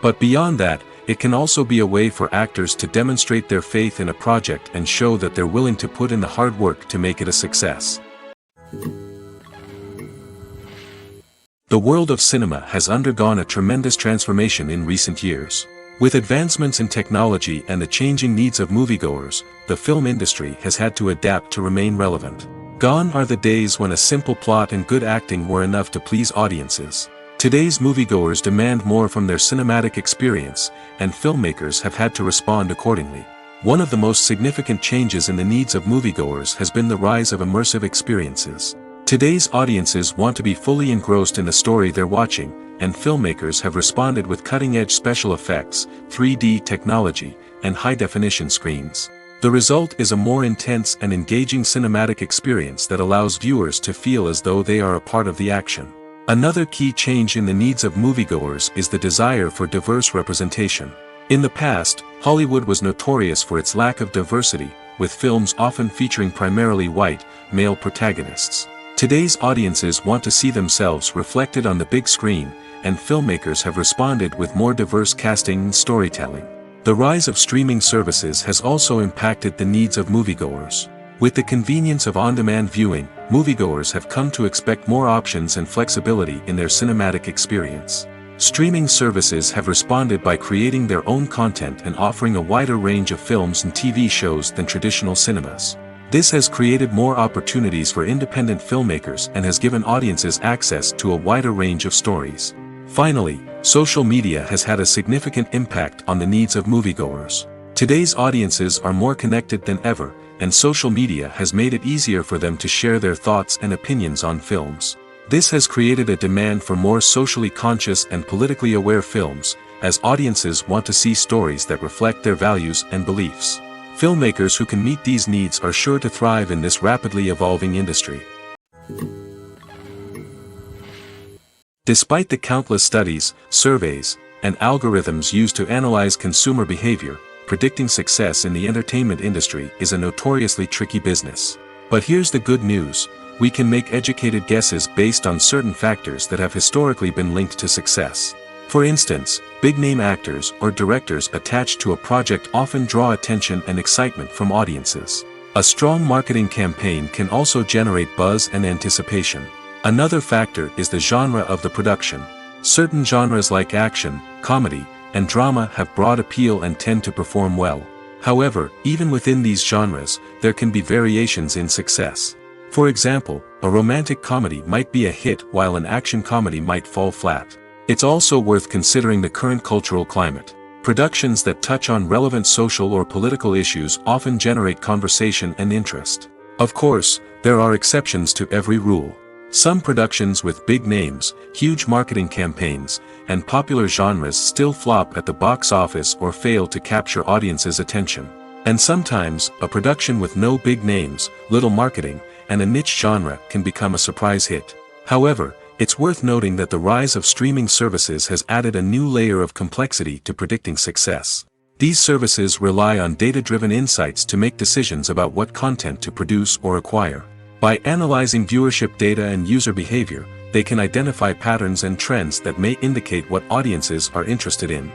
But beyond that, it can also be a way for actors to demonstrate their faith in a project and show that they're willing to put in the hard work to make it a success. The world of cinema has undergone a tremendous transformation in recent years. With advancements in technology and the changing needs of moviegoers, the film industry has had to adapt to remain relevant. Gone are the days when a simple plot and good acting were enough to please audiences. Today's moviegoers demand more from their cinematic experience, and filmmakers have had to respond accordingly. One of the most significant changes in the needs of moviegoers has been the rise of immersive experiences. Today's audiences want to be fully engrossed in the story they're watching, and filmmakers have responded with cutting-edge special effects, 3D technology, and high-definition screens. The result is a more intense and engaging cinematic experience that allows viewers to feel as though they are a part of the action. Another key change in the needs of moviegoers is the desire for diverse representation. In the past, Hollywood was notorious for its lack of diversity, with films often featuring primarily white, male protagonists. Today's audiences want to see themselves reflected on the big screen, and filmmakers have responded with more diverse casting and storytelling. The rise of streaming services has also impacted the needs of moviegoers. With the convenience of on-demand viewing, moviegoers have come to expect more options and flexibility in their cinematic experience. Streaming services have responded by creating their own content and offering a wider range of films and TV shows than traditional cinemas. This has created more opportunities for independent filmmakers and has given audiences access to a wider range of stories. Finally, social media has had a significant impact on the needs of moviegoers. Today's audiences are more connected than ever, and social media has made it easier for them to share their thoughts and opinions on films. This has created a demand for more socially conscious and politically aware films, as audiences want to see stories that reflect their values and beliefs. Filmmakers who can meet these needs are sure to thrive in this rapidly evolving industry. Despite the countless studies, surveys, and algorithms used to analyze consumer behavior, predicting success in the entertainment industry is a notoriously tricky business. But here's the good news: we can make educated guesses based on certain factors that have historically been linked to success. For instance, big-name actors or directors attached to a project often draw attention and excitement from audiences. A strong marketing campaign can also generate buzz and anticipation. Another factor is the genre of the production. Certain genres like action, comedy, and drama have broad appeal and tend to perform well. However, even within these genres, there can be variations in success. For example, a romantic comedy might be a hit while an action comedy might fall flat. It's also worth considering the current cultural climate. Productions that touch on relevant social or political issues often generate conversation and interest. Of course, there are exceptions to every rule. Some productions with big names, huge marketing campaigns, and popular genres still flop at the box office or fail to capture audiences' attention. And sometimes, a production with no big names, little marketing, and a niche genre can become a surprise hit. However, it's worth noting that the rise of streaming services has added a new layer of complexity to predicting success. These services rely on data-driven insights to make decisions about what content to produce or acquire. By analyzing viewership data and user behavior, they can identify patterns and trends that may indicate what audiences are interested in.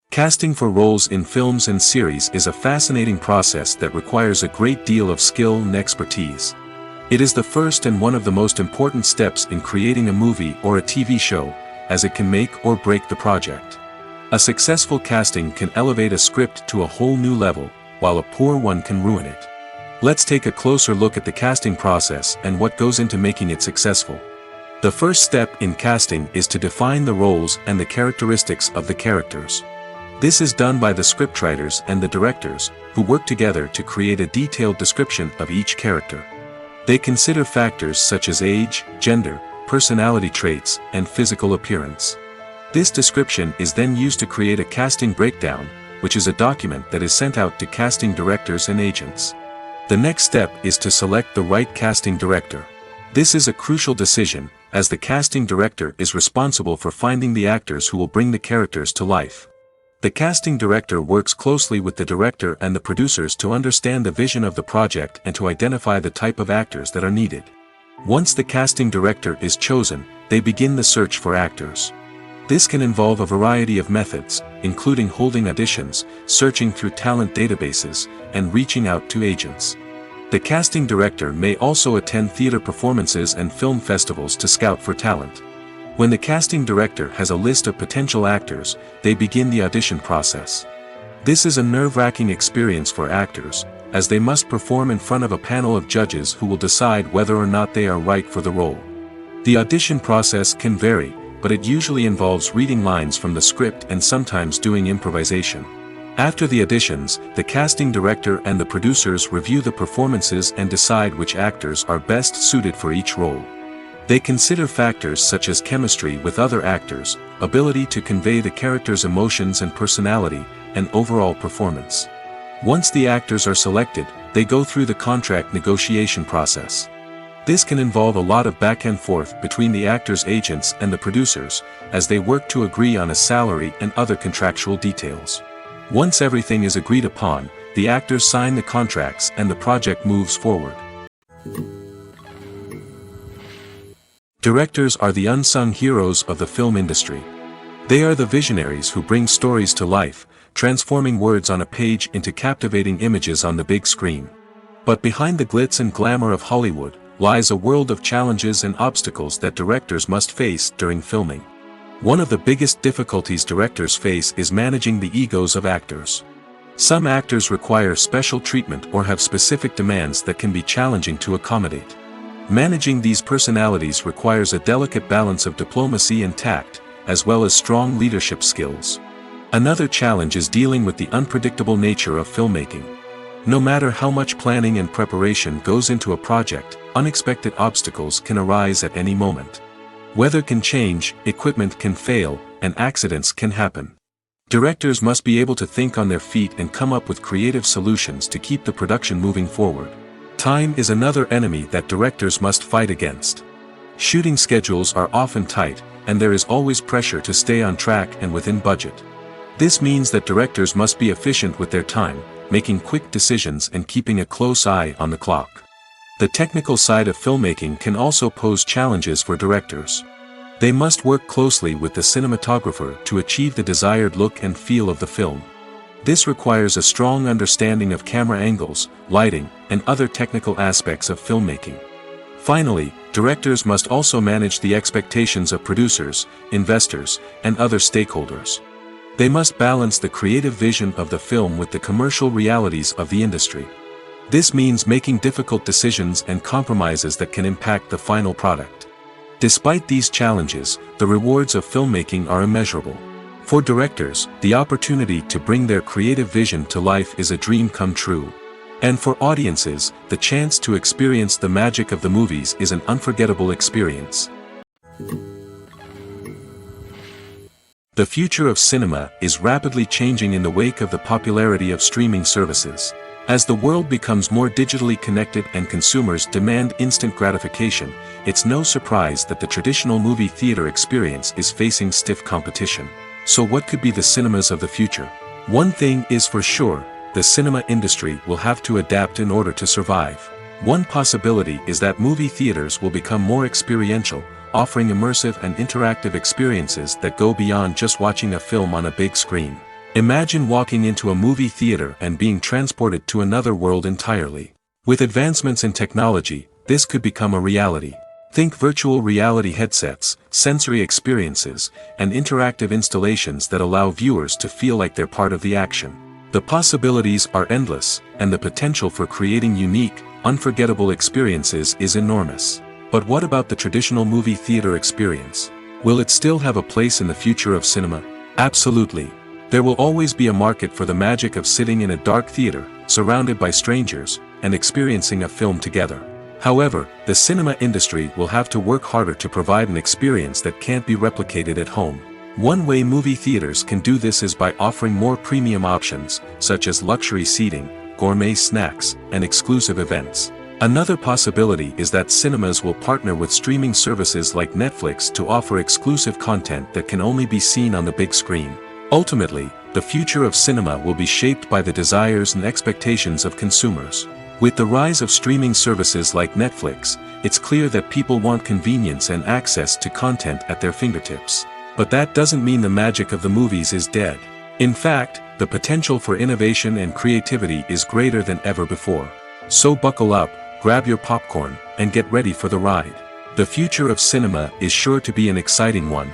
Casting for roles in films and series is a fascinating process that requires a great deal of skill and expertise. It is the first and one of the most important steps in creating a movie or a TV show, as it can make or break the project. A successful casting can elevate a script to a whole new level, while a poor one can ruin it. Let's take a closer look at the casting process and what goes into making it successful. The first step in casting is to define the roles and the characteristics of the characters. This is done by the scriptwriters and the directors, who work together to create a detailed description of each character. They consider factors such as age, gender, personality traits, and physical appearance. This description is then used to create a casting breakdown, which is a document that is sent out to casting directors and agents. The next step is to select the right casting director. This is a crucial decision, as the casting director is responsible for finding the actors who will bring the characters to life. The casting director works closely with the director and the producers to understand the vision of the project and to identify the type of actors that are needed. Once the casting director is chosen, they begin the search for actors. This can involve a variety of methods, including holding auditions, searching through talent databases, and reaching out to agents. The casting director may also attend theater performances and film festivals to scout for talent. When the casting director has a list of potential actors, they begin the audition process. This is a nerve-wracking experience for actors, as they must perform in front of a panel of judges who will decide whether or not they are right for the role. The audition process can vary, but it usually involves reading lines from the script and sometimes doing improvisation. After the auditions, the casting director and the producers review the performances and decide which actors are best suited for each role. They consider factors such as chemistry with other actors, ability to convey the character's emotions and personality, and overall performance. Once the actors are selected, they go through the contract negotiation process. This can involve a lot of back and forth between the actors' agents and the producers, as they work to agree on a salary and other contractual details. Once everything is agreed upon, the actors sign the contracts and the project moves forward. Directors are the unsung heroes of the film industry. They are the visionaries who bring stories to life, transforming words on a page into captivating images on the big screen. But behind the glitz and glamour of Hollywood, lies a world of challenges and obstacles that directors must face during filming. One of the biggest difficulties directors face is managing the egos of actors. Some actors require special treatment or have specific demands that can be challenging to accommodate. Managing these personalities requires a delicate balance of diplomacy and tact, as well as strong leadership skills. Another challenge is dealing with the unpredictable nature of filmmaking. No matter how much planning and preparation goes into a project, unexpected obstacles can arise at any moment. Weather can change, equipment can fail, and accidents can happen. Directors must be able to think on their feet and come up with creative solutions to keep the production moving forward. Time is another enemy that directors must fight against. Shooting schedules are often tight, and there is always pressure to stay on track and within budget. This means that directors must be efficient with their time, making quick decisions and keeping a close eye on the clock. The technical side of filmmaking can also pose challenges for directors. They must work closely with the cinematographer to achieve the desired look and feel of the film. This requires a strong understanding of camera angles, lighting, and other technical aspects of filmmaking. Finally, directors must also manage the expectations of producers, investors, and other stakeholders. They must balance the creative vision of the film with the commercial realities of the industry. This means making difficult decisions and compromises that can impact the final product. Despite these challenges, the rewards of filmmaking are immeasurable. For directors, the opportunity to bring their creative vision to life is a dream come true. And for audiences, the chance to experience the magic of the movies is an unforgettable experience. The future of cinema is rapidly changing in the wake of the popularity of streaming services. As the world becomes more digitally connected and consumers demand instant gratification, it's no surprise that the traditional movie theater experience is facing stiff competition. So what could be the cinemas of the future? One thing is for sure, the cinema industry will have to adapt in order to survive. One possibility is that movie theaters will become more experiential, offering immersive and interactive experiences that go beyond just watching a film on a big screen. Imagine walking into a movie theater and being transported to another world entirely. With advancements in technology, this could become a reality. Think virtual reality headsets, sensory experiences, and interactive installations that allow viewers to feel like they're part of the action. The possibilities are endless, and the potential for creating unique, unforgettable experiences is enormous. But what about the traditional movie theater experience? Will it still have a place in the future of cinema? Absolutely. There will always be a market for the magic of sitting in a dark theater, surrounded by strangers, and experiencing a film together. However, the cinema industry will have to work harder to provide an experience that can't be replicated at home. One way movie theaters can do this is by offering more premium options, such as luxury seating, gourmet snacks, and exclusive events. Another possibility is that cinemas will partner with streaming services like Netflix to offer exclusive content that can only be seen on the big screen. Ultimately, the future of cinema will be shaped by the desires and expectations of consumers. With the rise of streaming services like Netflix, it's clear that people want convenience and access to content at their fingertips. But that doesn't mean the magic of the movies is dead. In fact, the potential for innovation and creativity is greater than ever before. So buckle up, grab your popcorn, and get ready for the ride. The future of cinema is sure to be an exciting one.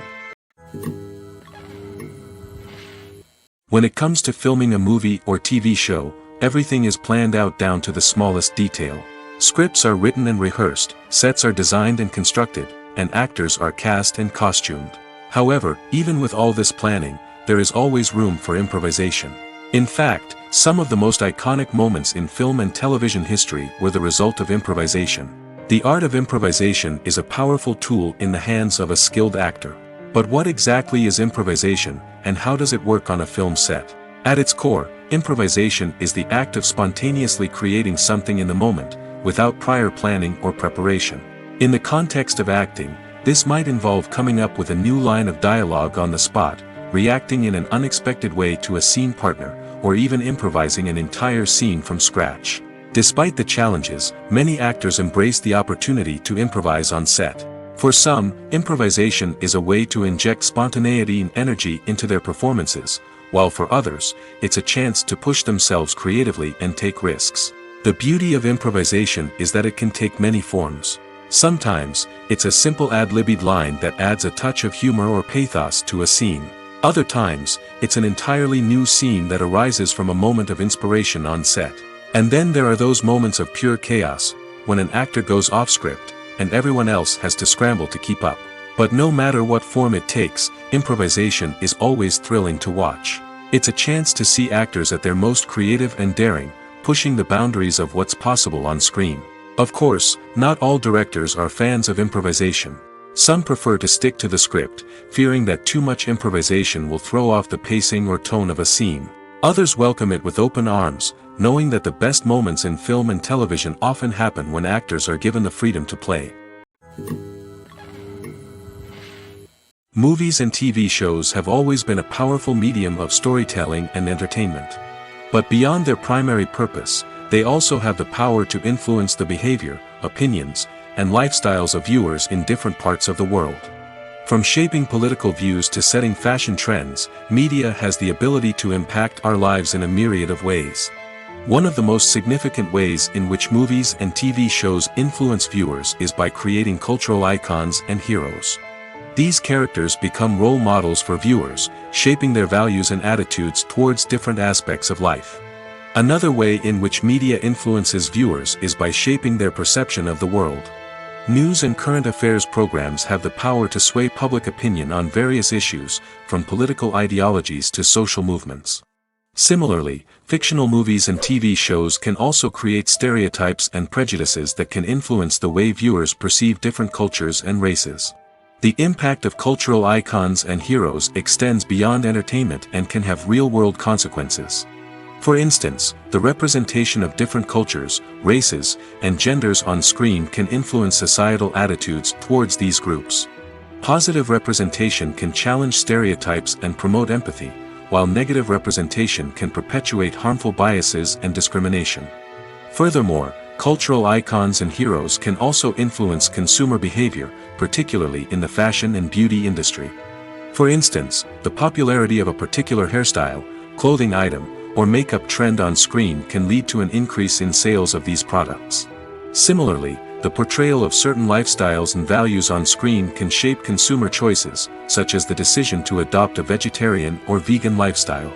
When it comes to filming a movie or TV show, everything is planned out down to the smallest detail. Scripts are written and rehearsed, sets are designed and constructed, and actors are cast and costumed. However, even with all this planning, there is always room for improvisation. In fact, some of the most iconic moments in film and television history were the result of improvisation. The art of improvisation is a powerful tool in the hands of a skilled actor. But what exactly is improvisation, and how does it work on a film set? At its core, improvisation is the act of spontaneously creating something in the moment, without prior planning or preparation. In the context of acting, this might involve coming up with a new line of dialogue on the spot, reacting in an unexpected way to a scene partner, or even improvising an entire scene from scratch. Despite the challenges, many actors embrace the opportunity to improvise on set. For some, improvisation is a way to inject spontaneity and energy into their performances, while for others, it's a chance to push themselves creatively and take risks. The beauty of improvisation is that it can take many forms. Sometimes, it's a simple ad-libbed line that adds a touch of humor or pathos to a scene. Other times, it's an entirely new scene that arises from a moment of inspiration on set. And then there are those moments of pure chaos, when an actor goes off script, and everyone else has to scramble to keep up. But no matter what form it takes, improvisation is always thrilling to watch. It's a chance to see actors at their most creative and daring, pushing the boundaries of what's possible on screen. Of course, not all directors are fans of improvisation. Some prefer to stick to the script, fearing that too much improvisation will throw off the pacing or tone of a scene. Others welcome it with open arms, knowing that the best moments in film and television often happen when actors are given the freedom to play. Movies and TV shows have always been a powerful medium of storytelling and entertainment. But beyond their primary purpose, they also have the power to influence the behavior, opinions, and lifestyles of viewers in different parts of the world. From shaping political views to setting fashion trends, media has the ability to impact our lives in a myriad of ways. One of the most significant ways in which movies and TV shows influence viewers is by creating cultural icons and heroes. These characters become role models for viewers, shaping their values and attitudes towards different aspects of life. Another way in which media influences viewers is by shaping their perception of the world. News and current affairs programs have the power to sway public opinion on various issues, from political ideologies to social movements. Similarly, fictional movies and TV shows can also create stereotypes and prejudices that can influence the way viewers perceive different cultures and races. The impact of cultural icons and heroes extends beyond entertainment and can have real-world consequences. For instance, the representation of different cultures, races, and genders on screen can influence societal attitudes towards these groups. Positive representation can challenge stereotypes and promote empathy, while negative representation can perpetuate harmful biases and discrimination. Furthermore, cultural icons and heroes can also influence consumer behavior, particularly in the fashion and beauty industry. For instance, the popularity of a particular hairstyle, clothing item, or makeup trend on screen can lead to an increase in sales of these products. Similarly, the portrayal of certain lifestyles and values on screen can shape consumer choices, such as the decision to adopt a vegetarian or vegan lifestyle.